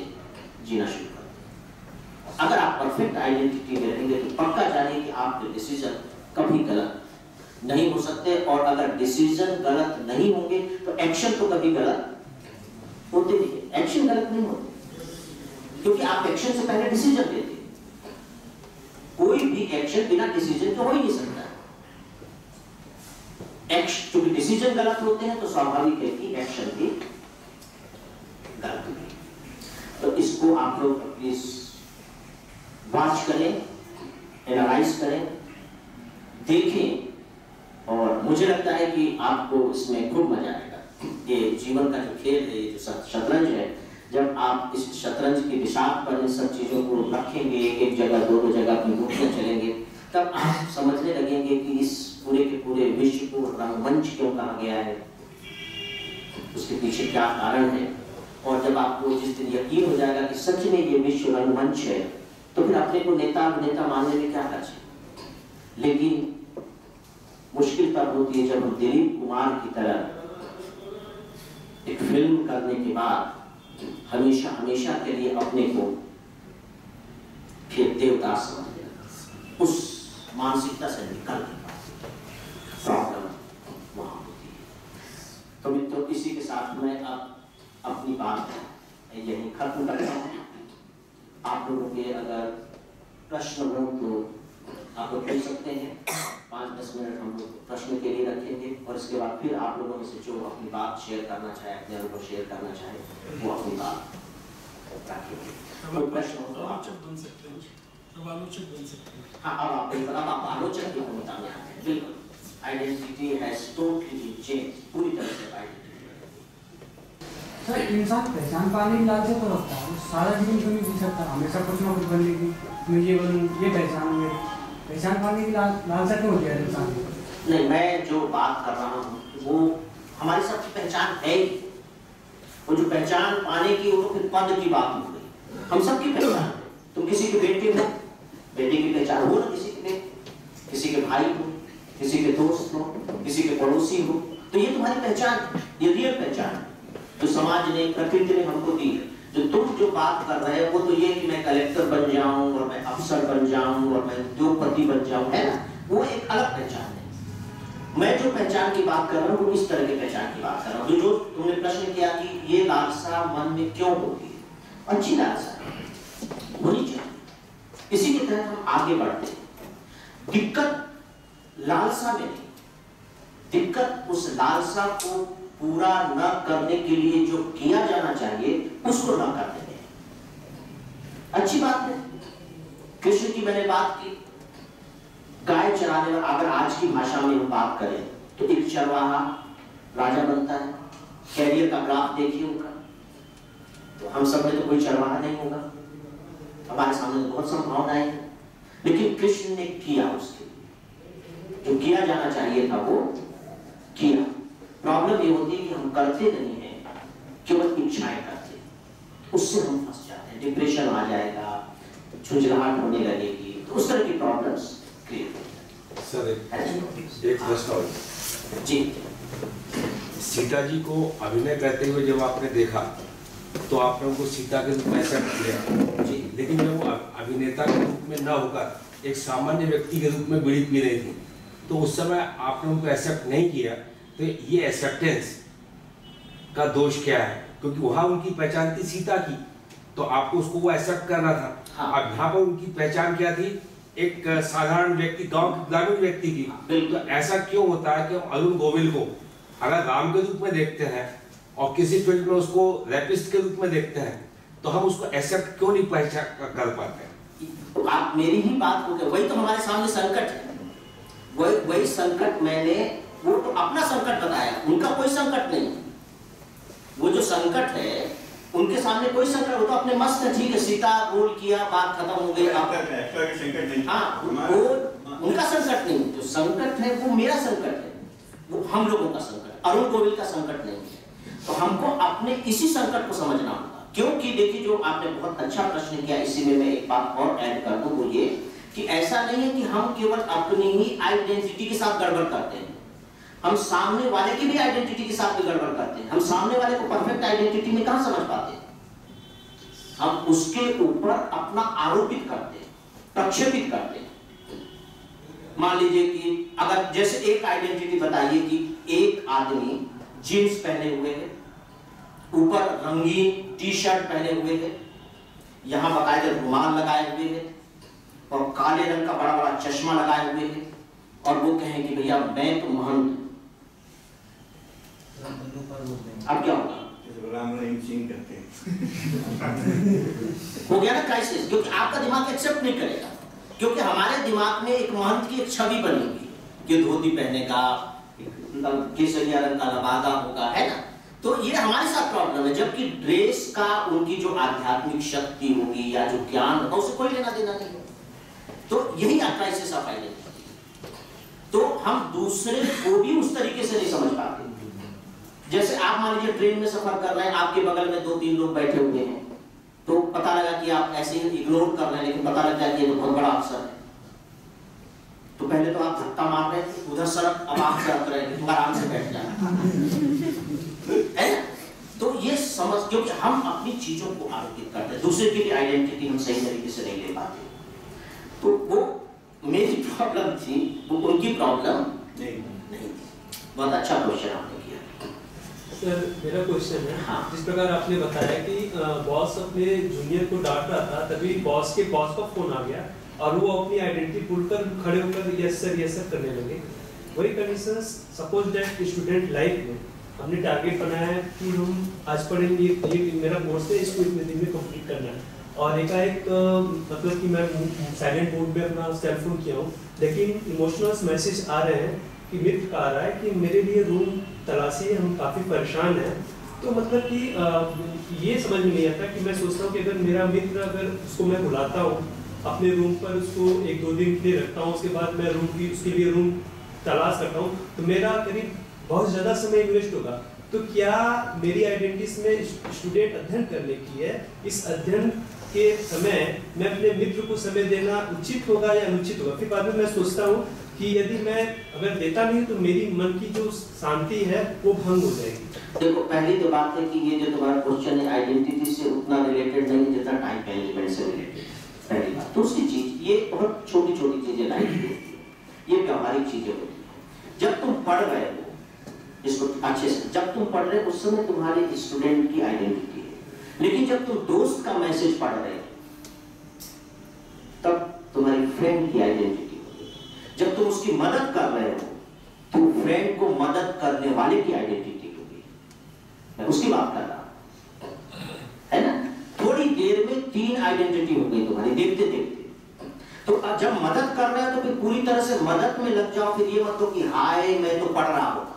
जीना शुरू कर दें। अगर आप परफेक्ट आइडेंटिटी में रहेंगे तो पक्का जानिए कि आपके डिसीजन कभी गलत नहीं हो सकते, और अगर डिसीजन गलत नहीं होंगे तो एक्शन तो कभी गलत होते नहीं। एक्शन गलत नहीं होते क्योंकि आप एक्शन से पहले डिसीजन लेते हैं। कोई भी एक्शन बिना डिसीजन तो हो ही नहीं सकता। एक्शन क्योंकि डिसीजन गलत होते हैं तो स्वाभाविक है कि एक्शन भी गलत होगी। तो इसको आप लोग प्लीज वॉच करें, एनालाइज करें, देखें, और मुझे लगता है कि आपको इसमें खूब मजा आएगा। ये जीवन का जो खेल है, ये जो शतरंज है, जब आप इस शतरंज की बिसात पर इन सब चीजों को रखेंगे, एक जगह दो जगह अपनी घूमने चलेंगे, तब आप समझने लगेंगे कि इस पूरे के पूरे विश्व को रंगमंच क्यों कहा गया है, उसके पीछे क्या कारण है। और जब आपको जिस दिन यकीन हो जाएगा कि सच में ये विश्व रंगमंच है, तो फिर अपने को नेता मानने में क्या हर्ज है। लेकिन मुश्किल तब होती है जब हम दिलीप कुमार की तरह एक फिल्म करने के बाद हमेशा हमेशा के लिए अपने को फिर देवदास समझ लेना, उस मानसिकता से निकल प्रॉब्लम वहां होती है। तो मित्रों, इसी के साथ मैं अब अपनी बात यही खत्म करता हूँ। आप लोगों के अगर प्रश्न हो तो आप लोग पूछ सकते हैं। 5-10 मिनट हम लोग प्रश्न के लिए रखेंगे, और इसके बाद फिर आप लोगों में से जो अपनी बात शेयर करना चाहे, अपने अनुभव शेयर करना चाहे, वो अपनी बात रखेंगे। कोई प्रश्न हो तो आप बन सकते हैं, आलोचक बन सकते हैं। हाँ, अब आप आलोचक की भूमिका में आते हैं। बिल्कुल, आइडेंटिटी हैज टोटली चेंज, पूरी तरह से आइडेंटिटी। सर, इंसान पहचान पाने की लालसा तो रखता है, सारा जीवन क्यों नहीं जी सकता, हमेशा कुछ ना कुछ बनने की, मैं ये बनूं, ये पहचान पाने की लालसा क्यों होती है इंसान की? नहीं, मैं जो बात कर रहा हूँ वो हमारी सबकी पहचान है। वो जो पहचान पाने की, वो तो फिर पद की बात हो गई। हम सबकी पहचान है। तुम किसी के बेटे हो, बेटे की पहचान हो ना, किसी के बेटे, किसी के भाई हो, किसी के दोस्त हो, किसी के पड़ोसी हो, तो ये तुम्हारी पहचान है, ये रियल पहचान है जो समाज ने, प्रकृति ने हमको दी है। जो तुम जो बात कर रहे हो वो तो ये कि मैं कलेक्टर बन जाऊं और मैं अफसर बन जाऊं और मैं उद्योगपति बन जाऊं, है ना, वो एक अलग पहचान है। मैं जो पहचान की बात कर रहा हूँ वो इस तरह की पहचान की बात कर रहा हूँ। जो तुमने प्रश्न किया कि ये लालसा मन में क्यों होती है, अच्छी लालसा होनी चाहिए, इसी के तहत हम आगे बढ़ते हैं। दिक्कत लालसा में नहीं, दिक्कत उस लालसा को पूरा न करने के लिए जो किया जाना चाहिए उसको न करने दें। अच्छी बात है। कृष्ण की मैंने बात की, गाय चराने वाला, अगर आज की भाषा में हम बात करें तो एक चरवाहा राजा बनता है। कैरियर का ग्राफ देखिए उनका, तो हम सब में तो कोई चरवाहा नहीं होगा, हमारे सामने तो बहुत संभावनाएं हैं, लेकिन कृष्ण ने किया, उसके लिए जो किया जाना चाहिए था वो किया। प्रॉब्लम ये होती है कि हम करते नहीं है, केवल इच्छाएं करते हैं, उससे हम फंस जाते हैं, डिप्रेशन आ जाएगा, झुंझलाहट होने लगेगी, तो उस तरह की प्रॉब्लम्स क्रिएट होती है। सर एक प्रश्न और जी। सीता जी को अभिनय करते हुए जब आपने देखा तो आपने उनको सीता के रूप में एक्सेप्ट किया जी, लेकिन जब वो अभिनेता के रूप में न होकर एक सामान्य व्यक्ति के रूप में बीड़ी पी रही थी तो उस समय आपने उनको एक्सेप्ट नहीं किया, तो ये एक्सेप्टेंस का दोष क्या है? क्योंकि वहाँ उनकी पहचान थी सीता की, तो आपको उसको वो एक्सेप्ट करना था। हाँ। अब यहाँ पर उनकी पहचान क्या थी? एक साधारण व्यक्ति, गांव ग्रामीण व्यक्ति की। तो ऐसा क्यों होता है कि हम अरुण गोविल को अगर राम के रूप में देखते हैं और किसी फील्ड में उसको रैपिस्ट के रूप में देखते हैं, तो हम उसको एक्सेप्ट क्यों नहीं पहचान कर पाते? आप मेरी ही बात को, वही तो हमारे सामने संकट है, वही संकट मैंने, वो तो अपना संकट बताया, उनका कोई संकट नहीं। वो जो संकट है उनके सामने कोई संकट, वो तो अपने मस्त है, ठीक है, सीता रोल किया, बात खत्म हो गई। हाँ, वो उनका संकट नहीं, जो संकट है वो मेरा संकट है, वो हम लोगों का संकट, अरुण गोविल का संकट नहीं है। तो हमको अपने इसी संकट को समझना होगा, क्योंकि देखिए जो आपने बहुत अच्छा प्रश्न किया, इसी में मैं एक बात और ऐड कर दूं, वो ये कि ऐसा नहीं है कि हम केवल अपनी ही आइडेंटिटी के साथ गड़बड़ करते हैं, हम सामने वाले की भी आइडेंटिटी के साथ भी गड़बड़ करते हैं। हम सामने वाले को परफेक्ट आइडेंटिटी में कहां समझ पाते हैं? हम उसके ऊपर अपना आरोपित करते हैं, प्रक्षेपित करते हैं। मान लीजिए कि अगर जैसे एक आइडेंटिटी बताइए कि एक आदमी जीन्स पहने हुए है, ऊपर रंगीन टी शर्ट पहने हुए है, यहां बकायदे रुमाल लगाए हुए है और काले रंग का बड़ा बड़ा चश्मा लगाए हुए है, और वो कहें कि भैया मैं तो महंत, अब क्या होगा? हो गया ना क्राइसिस, क्योंकि आपका दिमाग एक्सेप्ट नहीं करेगा, क्योंकि हमारे दिमाग में एक महंत की एक छवि बनी हुई है कि धोती पहनेगा, केसरिया रंग का लबादा होगा, है ना। तो ये हमारे साथ प्रॉब्लम है, जबकि ड्रेस का उनकी जो आध्यात्मिक शक्ति होगी या जो ज्ञान होगा उससे कोई लेना देना नहीं है। तो यही क्राइसिस ऑफ आइडेंटिटी। तो हम दूसरे को भी उस तरीके से नहीं समझ पाते। जैसे आप मान लीजिए ट्रेन में सफर कर रहे हैं, आपके बगल में 2-3 लोग बैठे हुए हैं, तो पता लगा कि आप ऐसे ही इग्नोर कर रहे हैं, लेकिन पता लग जाए कि ये तो बहुत बड़ा अफसर है, तो पहले तो आप धक्का मार रहे थे, उधर सड़क, अब आप सड़क रहे थे, तुम आराम से बैठ जाए, है ना। तो ये समझ, क्योंकि हम अपनी चीजों को आरोपित करते हैं, दूसरे की भी आइडेंटिटी हम सही तरीके से नहीं ले पाते। तो वो मेरी प्रॉब्लम थी, वो उनकी प्रॉब्लम नहीं थी। बहुत अच्छा क्वेश्चन आपने किया। सर मेरा क्वेश्चन है, हाँ। जिस प्रकार आपने बताया कि बॉस अपने जूनियर को डांट रहा था, तभी बॉस का फोन आ गया और वो अपनी आइडेंटिटी भूलकर खड़े होकर यस सर करने लगे। वही conditions suppose that student life में हमने टारगेट बनाया है कि हम आज पढ़ेंगे, ये मेरा कोर्स है, इसको इतने दिन में कंप्लीट करना है, और एकाएक मतलब कि मैं साइलेंट मोड में अपना सेल फोन किया हूँ, लेकिन इमोशनल मैसेज आ रहे हैं कि मित्र का आ रहा है कि मेरे लिए रूम तलाशी, हम काफ़ी परेशान हैं। तो मतलब कि ये समझ में नहीं आता कि मैं सोचता हूँ कि अगर मेरा मित्र, अगर उसको मैं बुलाता हूँ अपने रूम पर, उसको 1-2 दिन के लिए रखता हूँ, उसके बाद मैं रूम की उसके लिए रूम तलाश करता हूँ, तो मेरा करीब बहुत ज़्यादा समय इन्वेस्ट होगा। तो क्या मेरी आइडेंटिटी में स्टूडेंट अध्ययन करने की है, इस अध्ययन के समय मैं अपने मित्र को समय देना उचित होगा या अनुचित होगा? फिर बाद में मैं सोचता हूँ कि यदि मैं अगर देता नहीं तो मेरी मन की जो शांति है वो भंग हो जाएगी। देखो, पहली तो बात है कि ये जो तुम्हारा क्वेश्चन है आइडेंटिटी से उतना रिलेटेड नहीं जितना टाइम मैनेजमेंट से रिलेटेड। पहली बात। दूसरी चीज, ये बहुत छोटी छोटी चीजें लाइफ की होती है, ये व्यवहारिक चीजें होती है। जब तुम पढ़ रहे हो इसको अच्छे से, जब तुम पढ़ रहे हो उस समय तुम्हारे स्टूडेंट की आइडेंटिटी है, लेकिन जब तुम दोस्त का मैसेज पढ़ रहे हो तब तुम्हारी फ्रेंड की आइडेंटिटी, जब तुम उसकी मदद कर रहे हो तो फ्रेंड को मदद करने वाले की आइडेंटिटी होगी। मैं उसकी बात कर रहा हूं, है ना। थोड़ी देर में 3 आइडेंटिटी हो गई तुम्हारी, देखते देखते। तो जब मदद कर रहे हो तो फिर पूरी तरह से मदद में लग जाओ, फिर ये मत हो कि हाय मैं तो पढ़ रहा होता।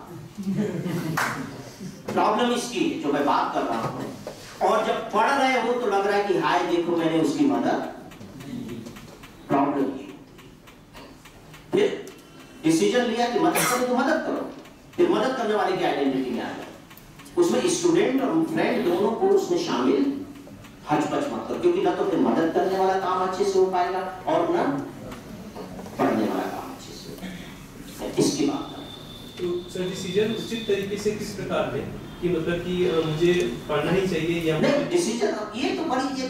प्रॉब्लम इसकी है जो मैं बात कर रहा हूं। और जब पढ़ रहे हो तो लग रहा है कि हाय देखो मैंने उसकी मदद डिसीजन लिया कि मदद करो तो मदद करो, फिर मदद करने वाले की आइडेंटिटी में आ जाए। उसमें स्टूडेंट और फ्रेंड दोनों को उसमें शामिल हचपच मत करो, क्योंकि ना तो फिर मदद करने वाला काम अच्छे से हो पाएगा और ना पढ़ने वाला काम अच्छे से हो पाएगा। इसकी बात है। तो सर डिसीजन उचित तरीके से किस प्रकार लें कि मतलब कि मुझे पढ़ना ही चाहिए या नहीं, डिसीजन ये तो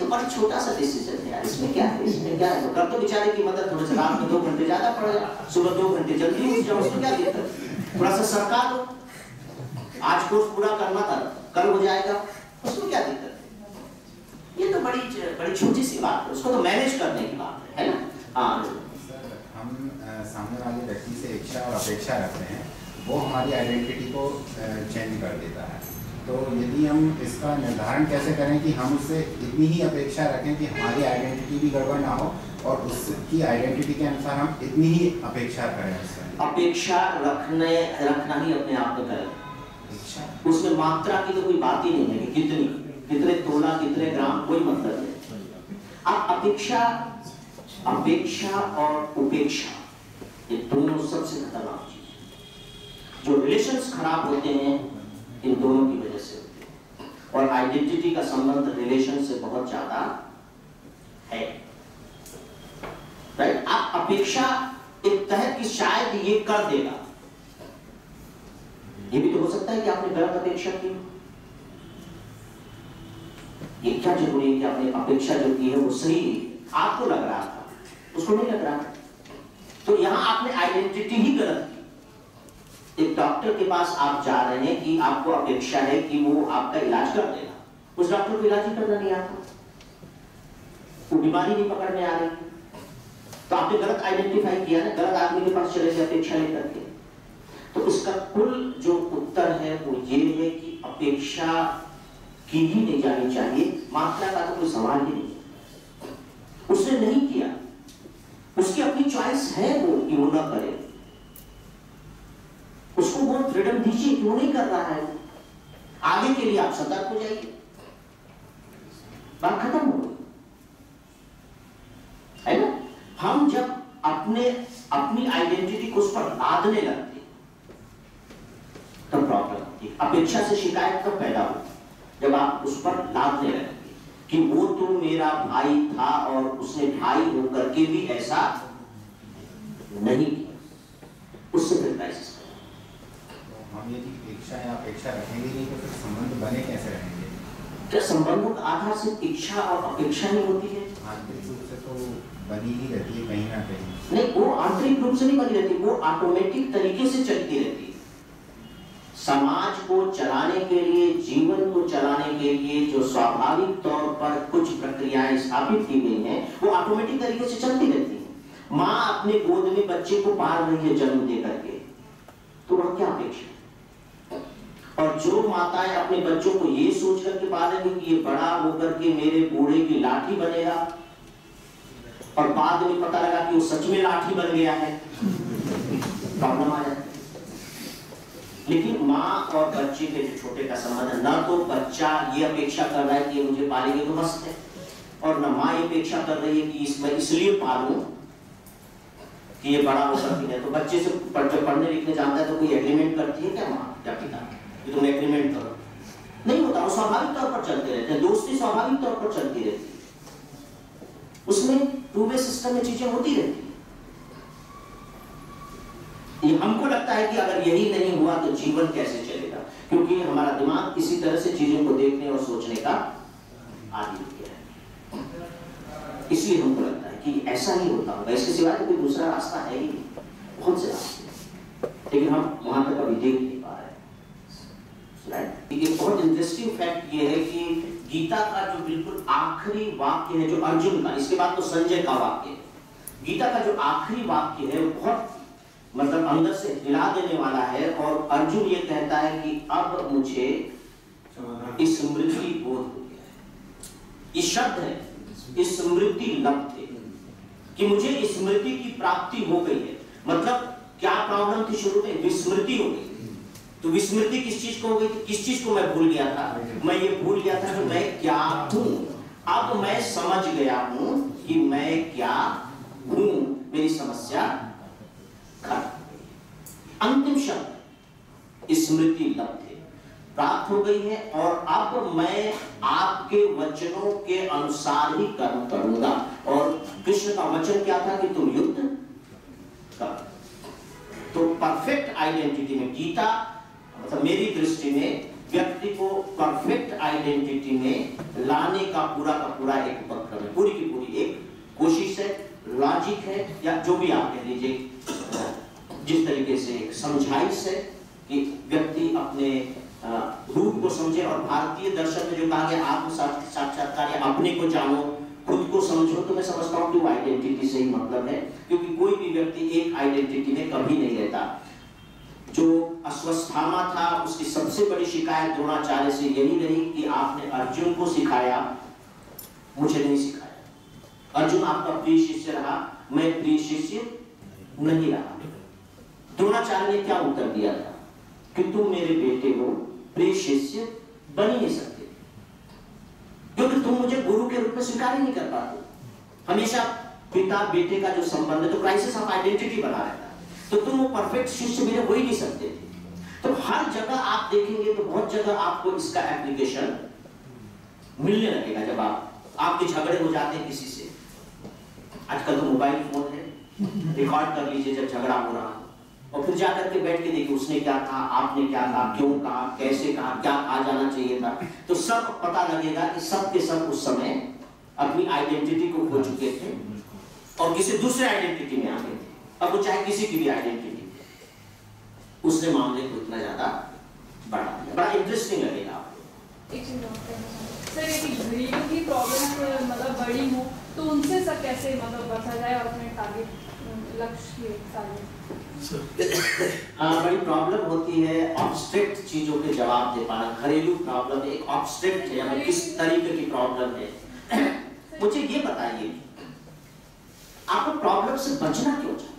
बड़ी छोटा सा डिसीजन है यार, इसमें क्या है, इसमें क्या है? कर तो बेचारे की मदद, थोड़ा सा रात में 2 घंटे ज्यादा पड़ जाए, सुबह 2 घंटे जल्दी उठ जाओ, उसमें क्या दिक्कत है? थोड़ा सा सरकार लो, आज कोर्स पूरा करना था, कल हो जाएगा, उसमें क्या दिक्कत है? ये तो बड़ी छोटी सी बात है, उसको तो मैनेज करने की बात है ना? हाँ सर, हम सामने वाले व्यक्ति से इच्छा और अपेक्षा रखते हैं, वो हमारी आइडेंटिटी को चेंज कर देता है। तो यदि हम इसका निर्धारण कैसे करें कि हम उससे इतनी ही अपेक्षा रखें कि हमारी आइडेंटिटी भी गड़बड़ ना हो और उसकी आइडेंटिटी के अनुसार हम इतनी ही अपेक्षा करें उससे? अपेक्षा रखना ही अपने आप में गलत है। उसमें मात्रा की तो कोई बात ही नहीं है कि कितने तोला, कितने ग्राम, कोई मतलब नहीं। आप अपेक्षा और उपेक्षा, ये दोनों सबसे खतरनाक चीज है। जो रिलेशंस खराब होते हैं इन दोनों की वजह से होते हैं, और आइडेंटिटी का संबंध रिलेशन से बहुत ज्यादा है। राइट? आप अपेक्षा एक तहत कि शायद ये कर देगा, ये भी तो हो सकता है कि आपने गलत अपेक्षा की। ये क्या जरूरी है कि आपने अपेक्षा जो की है वो सही आपको लग रहा था, उसको नहीं लग रहा। तो यहां आपने आइडेंटिटी ही गलत की। एक डॉक्टर के पास आप जा रहे हैं कि आपको अपेक्षा है कि वो आपका इलाज कर देगा, उस डॉक्टर को इलाज ही करना नहीं आता, वो बीमारी नहीं पकड़ में आ रही, तो आपने गलत आइडेंटिफाई किया ना, गलत आदमी के पास चले गए अपेक्षा लेकर के। तो इसका कुल जो उत्तर है वो ये है कि अपेक्षा की ही नहीं जानी चाहिए, मात्रा का तो कोई सवाल ही नहीं। उसने नहीं किया, उसकी अपनी चॉइस है वो कि वो ना करे, उसको वो फ्रीडम दीजिए कि वो नहीं कर रहा है। आगे के लिए आप सतर्क हो जाइए, बात खत्म हो गई है ना? हम जब अपनी आइडेंटिटी को उस पर लादने लगते तो प्रॉब्लम होती है। अपेक्षा से शिकायत कब पैदा होती? जब आप उस पर लादने लगते कि वो तो मेरा भाई था और उसने भाई होकर के भी ऐसा नहीं किया, उससे फिर क्राइसिस। हम यदि इच्छा या अपेक्षा रखेंगे नहीं तो फिर संबंध बने कैसे रहेंगे? क्या संबंधों का आधार सिर्फ इच्छा और अपेक्षा ही होती है? आंतरिक रूप से तो बनी ही रहती है कहीं ना कहीं। नहीं, वो आंतरिक रूप से नहीं बनी रहती, वो ऑटोमेटिक तरीके से चलती रहती है। समाज को चलाने के लिए, जीवन को चलाने के लिए जो स्वाभाविक तौर पर कुछ प्रक्रियाएं स्थापित की गई हैं, वो ऑटोमेटिक तरीके से चलती रहती है। माँ अपने गोद में बच्चे को पाल रही है जन्म दे करके, तो वह क्या अपेक्षा? और जो माताएं अपने बच्चों को ये सोच करके पालेंगी कि ये बड़ा होकर के मेरे बूढ़े की लाठी बनेगा, और बाद में पता लगा कि वो सच में लाठी बन गया है, प्रॉब्लम आ जाती है। लेकिन माँ और बच्चे के जो छोटे का संबंध है, ना तो बच्चा ये अपेक्षा कर रहा है कि ये मुझे पालेंगे तो मस्त है, और ना माँ ये अपेक्षा कर रही है कि मैं इसलिए पालूं कि ये बड़ा होकर के है। तो बच्चे से पढ़ने लिखने जाता है तो कोई एग्रीमेंट करती है क्या माँ क्या पिता कि तुम एग्रीमेंट करो? नहीं होता, वो स्वाभाविक तौर पर चलते रहते हैं, दोस्ती स्वाभाविक तौर पर चलती रहती है, उसमें टू वे सिस्टम में चीजें होती रहती है। ये हमको लगता है कि अगर यही नहीं हुआ तो जीवन कैसे चलेगा, क्योंकि हमारा दिमाग किसी तरह से चीजों को देखने और सोचने का आदी हो गया है, इसलिए हमको लगता है कि ऐसा ही होता होगा, इसके सिवाय कोई दूसरा रास्ता है ही नहीं। बहुत से रास्ते, लेकिन हम वहां तक अभी देख नहीं पा रहे हैं। एक बहुत इंटरेस्टिंग फैक्ट ये है कि गीता का जो बिल्कुल आखिरी वाक्य है जो अर्जुन का, इसके बाद तो संजय का वाक्य है, गीता का जो आखिरी वाक्य है वो बहुत मतलब अंदर से हिला देने वाला है। और अर्जुन ये कहता है कि अब मुझे स्मृति बोध हो गया है, ये शब्द है स्मृति लब्धे, कि मुझे स्मृति की प्राप्ति हो गई है। मतलब क्या प्रॉब्लम थी शुरू में? विस्मृति हो गई। तो विस्मृति किस चीज को हो गई? किस चीज को मैं भूल गया था? मैं ये भूल गया था कि मैं क्या हूं। अब मैं समझ गया हूं कि मैं क्या हूं, मेरी समस्या खत्म। अंतिम शब्द स्मृति लब्धे प्राप्त हो गई है, और अब मैं आपके वचनों के अनुसार ही कर्म करूंगा। और कृष्ण का वचन क्या था कि तुम युद्ध कर। तो परफेक्ट आइडेंटिटी में गीता मतलब मेरी दृष्टि में व्यक्ति को परफेक्ट आइडेंटिटी में लाने का पूरा एक उपक्रम है, पूरी की पूरी एक कोशिश है, लॉजिक है, या जो भी आप कह लीजिए, जिस तरीके से एक समझाइश है कि व्यक्ति अपने रूप को समझे। और भारतीय दर्शन में जो कहा गया आत्म साक्षात्कार या अपने को जानो, खुद को समझो, तो मैं समझता हूँ कि वो आइडेंटिटी से ही मतलब है, क्योंकि कोई भी व्यक्ति एक आइडेंटिटी में कभी नहीं रहता। जो अश्वत्थामा था उसकी सबसे बड़ी शिकायत द्रोणाचार्य से यही रही कि आपने अर्जुन को सिखाया, मुझे नहीं सिखाया। अर्जुन आपका प्रिय शिष्य रहा, मैं प्रिय शिष्य नहीं रहा। द्रोणाचार्य ने क्या उत्तर दिया था कि तुम मेरे बेटे हो, प्रिय शिष्य बन ही नहीं सकते, क्योंकि तुम मुझे गुरु के रूप में स्वीकार ही नहीं कर पाते। हमेशा पिता बेटे का जो संबंध है तो क्राइसिस ऑफ आइडेंटिटी बना रहता है, तो तुम वो परफेक्ट शिष्य मेरे हो ही नहीं सकते थे। तो हर जगह आप देखेंगे तो बहुत जगह आपको इसका एप्लीकेशन मिलने लगेगा। जब आपके झगड़े हो जाते हैं किसी से, आजकल तो मोबाइल फोन है, रिकॉर्ड कर लीजिए जब झगड़ा हो रहा हो, और फिर जाकर के बैठ के देखिए उसने क्या कहा, आपने क्या कहा, क्यों कहा, कैसे कहा, क्या कहा जाना चाहिए था। तो सब पता लगेगा कि सब के सब उस समय अपनी आइडेंटिटी को खो चुके थे और किसी दूसरे आइडेंटिटी में आ गए थे। अब वो चाहे किसी की भी आइडेंटिटी, उसने मामले को इतना ज्यादा बढ़ा दिया। बड़ा इंटरेस्टिंग लगेगा आपको। एक चीज और कहना चाहूँगी सर, ये गरीबों की प्रॉब्लम मतलब बड़ी हो तो उनसे सर कैसे मतलब बचा जाए और अपने टारगेट लक्ष्य के साथ। बड़ी प्रॉब्लम होती है ऑब्स्ट्रैक्ट चीजों के जवाब दे पाना। घरेलू प्रॉब्लम एक ऑब्स्ट्रैक्ट है, हमें किस तरीके की प्रॉब्लम है। मुझे ये बताइए आपको प्रॉब्लम से बचना क्यों चाहिए,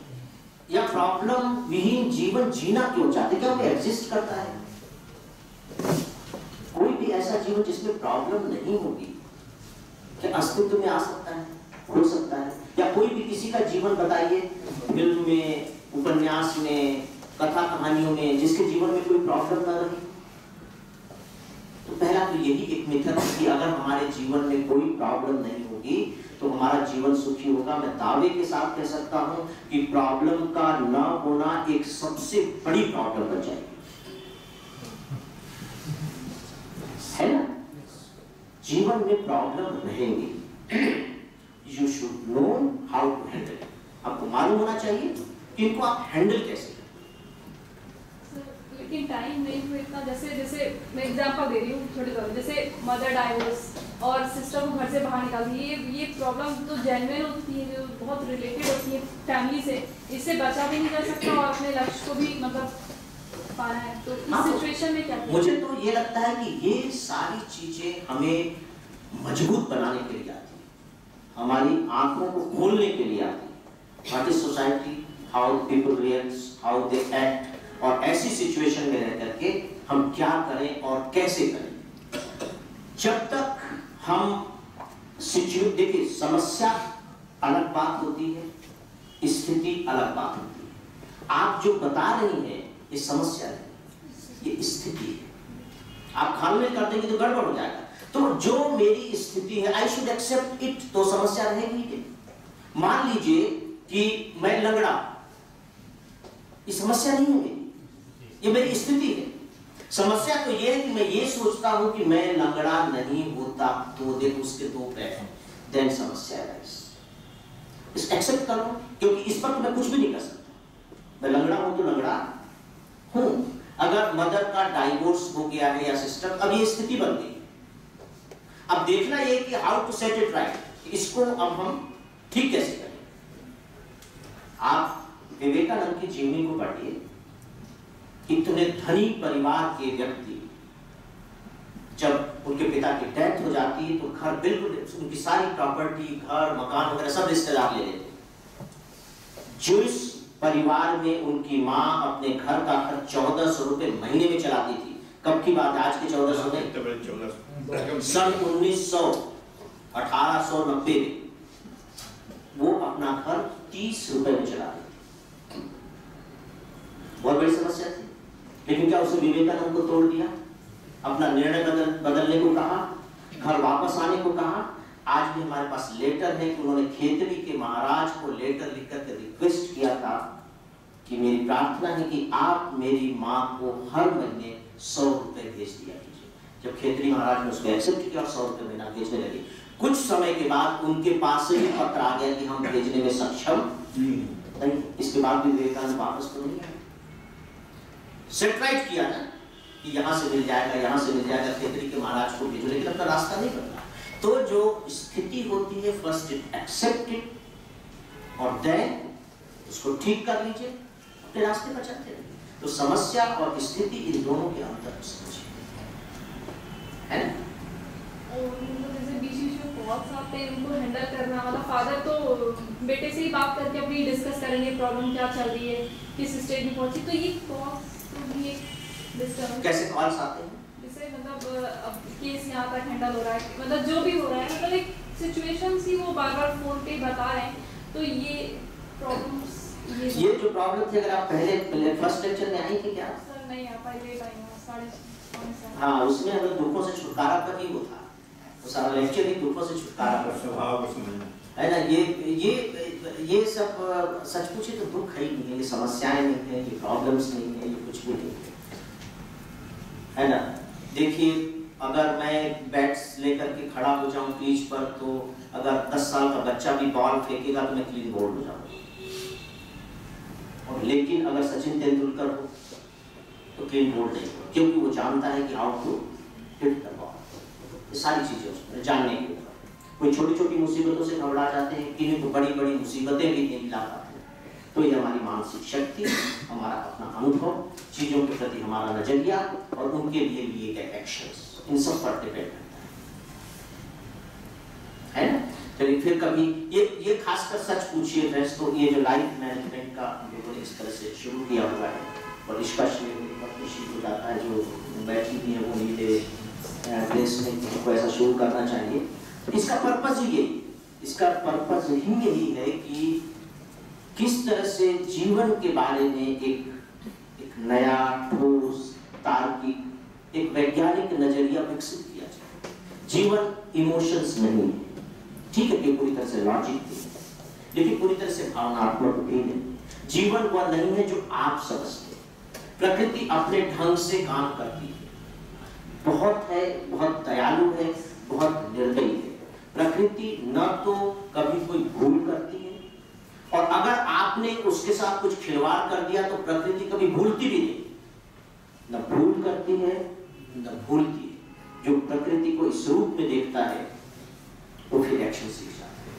या प्रॉब्लम विहीन जीवन जीना क्यों चाहते? क्या वो एग्जिस्ट करता है? कोई भी ऐसा जीवन जिसमें प्रॉब्लम नहीं होगी क्या अस्तित्व में आ सकता है, हो सकता है? या कोई भी किसी का जीवन बताइए, फिल्म में, उपन्यास में, कथा कहानियों में, जिसके जीवन में कोई प्रॉब्लम ना रही। तो पहला तो यही एक मिथक है कि अगर हमारे जीवन में कोई प्रॉब्लम नहीं होगी तो हमारा जीवन सुखी होगा। मैं दावे के साथ कह सकता हूं कि प्रॉब्लम का न होना एक सबसे बड़ी प्रॉब्लम बन जाएगी, है ना? जीवन में प्रॉब्लम रहेंगी, you should know how to handle. आपको मालूम होना चाहिए कि इनको आप हैंडल कैसे करें। लेकिन टाइम नहीं हुआ इतना। जैसे मैं एग्जांपल दे रही हूँ छोटे तौर, जैसे मदर डाइवोर्स और सिस्टर को घर से बाहर निकाल दी, ये प्रॉब्लम तो जेन्युइन होती है, जो बहुत रिलेटेड होती है फैमिली से। इससे बचा भी नहीं जा सकता और अपने लक्ष्य को भी मतलब पाना है। तो इस सिचुएशन में क्या करें? मुझे तो ये लगता है कि ये सारी चीजें हमें मजबूत बनाने के लिए आती है, हमारी आंखों को खोलने के लिए आती है। What is society, how people react, how they act, और ऐसी सिचुएशन में रह करके हम क्या करें और कैसे करें। जब तक हम देखिए, समस्या अलग बात होती है, स्थिति अलग बात होती है। आप जो बता रही हैं ये समस्या है, ये स्थिति है। आप खामोश कर देंगे तो गड़बड़ हो जाएगा। तो जो मेरी स्थिति है, आई शुड एक्सेप्ट इट, तो समस्या रहेगी नहीं। मान लीजिए कि मैं लंगड़ा, ये समस्या नहीं है मेरी, ये मेरी स्थिति है। समस्या तो ये है कि मैं ये सोचता हूं कि मैं लंगड़ा नहीं होता तो देख उसके दो पैर हैं, देन समस्या है। इस एक्सेप्ट कर लो, क्योंकि इस पर तो मैं कुछ भी नहीं कर सकता। मैं लंगड़ा हूं तो लंगड़ा हूं। अगर मदर का डाइवोर्स हो गया है या सिस्टर, अब ये स्थिति बन गई। अब देखना ये कि how to set it right, इसको अब हम ठीक कैसे करें। आप विवेकानंद की जीवनी को पढ़िए। इतने धनी परिवार के व्यक्ति जब उनके पिता की डेथ हो जाती है तो घर बिल्कुल, उनकी सारी प्रॉपर्टी, घर, मकान वगैरह सब रिश्तेदार ले लेते। ज्यूइश परिवार में उनकी माँ अपने घर का खर्च 1400 रुपए महीने में चलाती थी। कब की बात है? आज के 1400 नहीं, सन 1890 में वो अपना घर 30 रुपए में चलाती थी। बहुत बड़ी समस्या थी, लेकिन क्या उसने विवेकानंद को तोड़ दिया? अपना निर्णय बदलने को कहा, घर वापस आने को कहा। आज भी हमारे पास लेटर है कि उन्होंने खेतड़ी के महाराज को लेटर लिख करके रिक्वेस्ट किया था कि मेरी प्रार्थना है कि आप मेरी माँ को हर महीने 100 रुपए भेज दिया कीजिए। जब खेतड़ी महाराज ने उसको एक्सेप्ट किया और 100 रुपए महीना भेजने लगे, कुछ समय के बाद उनके पास से भी पत्र आ गया कि हम भेजने में सक्षम नहीं। इसके बाद भी विवेकानंद वापस तो नहीं आए। सेटराइट किया ना कि यहाँ से मिल जाएगा, यहाँ से मिल जाएगा, खेतड़ी के महाराज को भेजो, लेकिन अपना रास्ता नहीं बदला। तो जो स्थिति होती है, फर्स्ट इट एक्सेप्ट इट और देन उसको ठीक कर लीजिए, अपने रास्ते पर चलते रहिए। तो समस्या और स्थिति, इन दोनों के अंतर को समझिए, है ना? और जैसे बीच में कॉल्स आते हैं, उनको हैंडल करना, मतलब फादर तो बेटे से ही बात करके अपनी डिस्कस करेंगे प्रॉब्लम क्या चल रही है, किस स्टेज में पहुंची, तो ये कॉल्स तो भी एक डिस्टर्ब। कैसे कॉल्स आते हैं? जैसे मतलब अब केस यहाँ तक हैंडल हो रहा है, मतलब जो भी हो रहा है, मतलब एक सिचुएशंस ही वो बार-बार फोन पे बता रहे हैं, तो ये प्रॉब्लम्स, ये जो प्रॉब्लम थी, अगर आप पहले फर्स्ट लेक्चर में आई थी क्या? सर नहीं आ पाई, लेट आई हूँ, 7:30। हाँ, उसमें हमें दुखों से छुटकारा पर ही वो था, वो सारा लेक्चर ही दुखों से छुटकारा पर स्वभाव को समझना है ना। ये सब सच पूछे तो दुख है ही नहीं है, ये समस्याएं नहीं है, ये प्रॉब्लम्स नहीं है, ये कुछ भी नहीं है ना। देखिए, अगर मैं बैट्स लेकर के खड़ा हो जाऊं क्रीज पर, तो अगर 10 साल का बच्चा भी बॉल फेंकेगा तो मैं क्लीन बोल्ड हो जाऊंगा। और लेकिन अगर सचिन तेंदुलकर हो तो क्लीन बोल्ड नहीं हो, क्योंकि वो जानता है कि how to hit the ball. ये सारी चीजें उसमें जानने के ऊपर। कोई छोटी छोटी मुसीबतों से घबरा जाते हैं, किन्हीं को बड़ी बड़ी मुसीबतें भी नहीं ला पाते। तो ये हमारी मानसिक शक्ति, हमारा अपना अनुभव, चीजों के प्रति हमारा नजरिया और उनके लिए लिए गए एक्शंस, इन सब पर डिपेंड करता है ना। चलिए, फिर कभी ये खासकर सच पूछिए फ्रेंड्स, तो ये जो लाइफ मैनेजमेंट का हम लोगों ने इस तरह से शुरू किया हुआ है, और निष्कर्ष में निश्चित हो जाता है, जो बैठी भी है वो नीले ड्रेस में को ऐसा शुरू करना चाहिए। तो इसका पर्पज ही यही है कि किस तरह से जीवन के बारे में एक नया, ठोस, तार्किक, एक वैज्ञानिक नजरिया विकसित किया जाए। जीवन इमोशंस नहीं है, ठीक है, कि पूरी तरह से लॉजिक नहीं है, लेकिन पूरी तरह से भावनात्मक भी नहीं। जीवन वह नहीं है जो आप समझते। प्रकृति अपने ढंग से काम करती है, बहुत दयालु है, बहुत निर्दयी है। प्रकृति न तो कभी कोई भूल करती है, और अगर आपने उसके साथ कुछ खिलवाड़ कर दिया तो प्रकृति कभी भूलती भी नहीं, न भूल करती है न भूलती है। जो प्रकृति को इस रूप में देखता है वो फिर एक्शन सीख जाता है।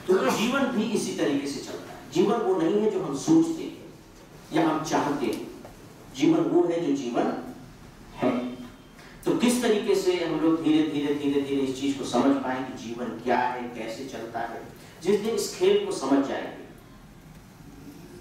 तो जीवन भी इसी तरीके से चलता है। जीवन वो नहीं है जो हम सोचते हैं या हम चाहते हैं, जीवन वो है जो जीवन है। तो किस तरीके से हम लोग धीरे धीरे इस चीज को समझ पाए कि जीवन क्या है, कैसे चलता है। जिस दिन इस खेल को समझ जाएंगे,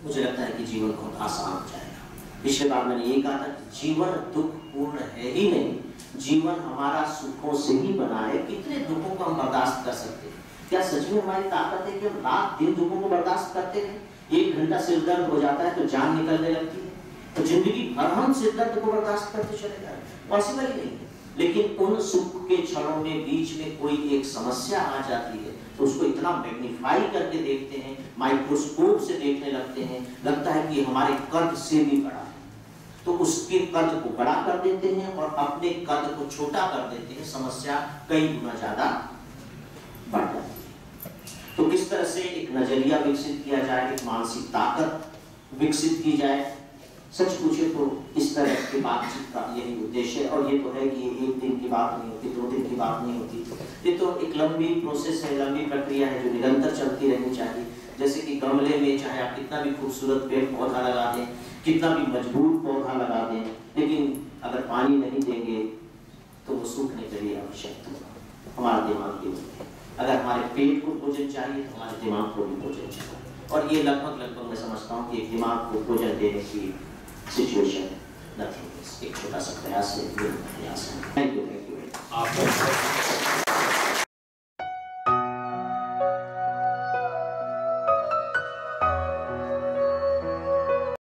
मुझे लगता है कि जीवन बहुत आसान हो जाएगा। पिछले बार मैंने ये कहा था कि जीवन दुख पूर्ण है ही नहीं, जीवन हमारा सुखों से ही बना है। कितने दुखों को हम बर्दाश्त कर सकते हैं? क्या सच में हमारी ताकत है कि हम रात दिन दुखों को बर्दाश्त करते हैं? 1 घंटा सिर दर्द हो जाता है तो जान निकलने लगती है, तो जिंदगी भर हम सिर दर्द को बर्दाश्त करते चले जाए, पॉसिबल ही नहीं है। लेकिन उन सुख के क्षणों में बीच में कोई एक समस्या आ जाती है तो उसको इतना मैग्नीफाई करके देखते हैं, माइक्रोस्कोप से देखने लगते हैं, लगता है कि हमारे कद से भी बड़ा है, तो उसके कद को बड़ा कर देते हैं और अपने कद को छोटा कर देते हैं। समस्या कई गुना ज्यादा बढ़ जाती है। तो किस तरह से एक नजरिया विकसित किया जाए, एक मानसिक ताकत विकसित की जाए। सच पूछे तो इस तरह की बातचीत का यही उद्देश्य है। और ये तो है कि 1 दिन की बात नहीं होती, 2 दिन की बात नहीं होती। ये तो एक लंबी प्रोसेस है, लंबी प्रक्रिया है जो निरंतर चलती रहनी चाहिए। जैसे कि गमले में चाहे आप कितना भी खूबसूरत पेड़ पौधा लगा दें, कितना भी मजबूत पौधा लगा दें, लेकिन अगर पानी नहीं देंगे तो वो सूखने के लिए आवश्यक होगा। हमारा दिमाग भी होता है, अगर हमारे पेट को भोजन चाहिए तो हमारे दिमाग को भी भोजन चाहिए। और ये लगभग मैं समझता हूँ कि एक दिमाग को भोजन देने की सिचुएशन नथिंग, एक छोटा सा प्रयास है, प्रयास है। Thank you.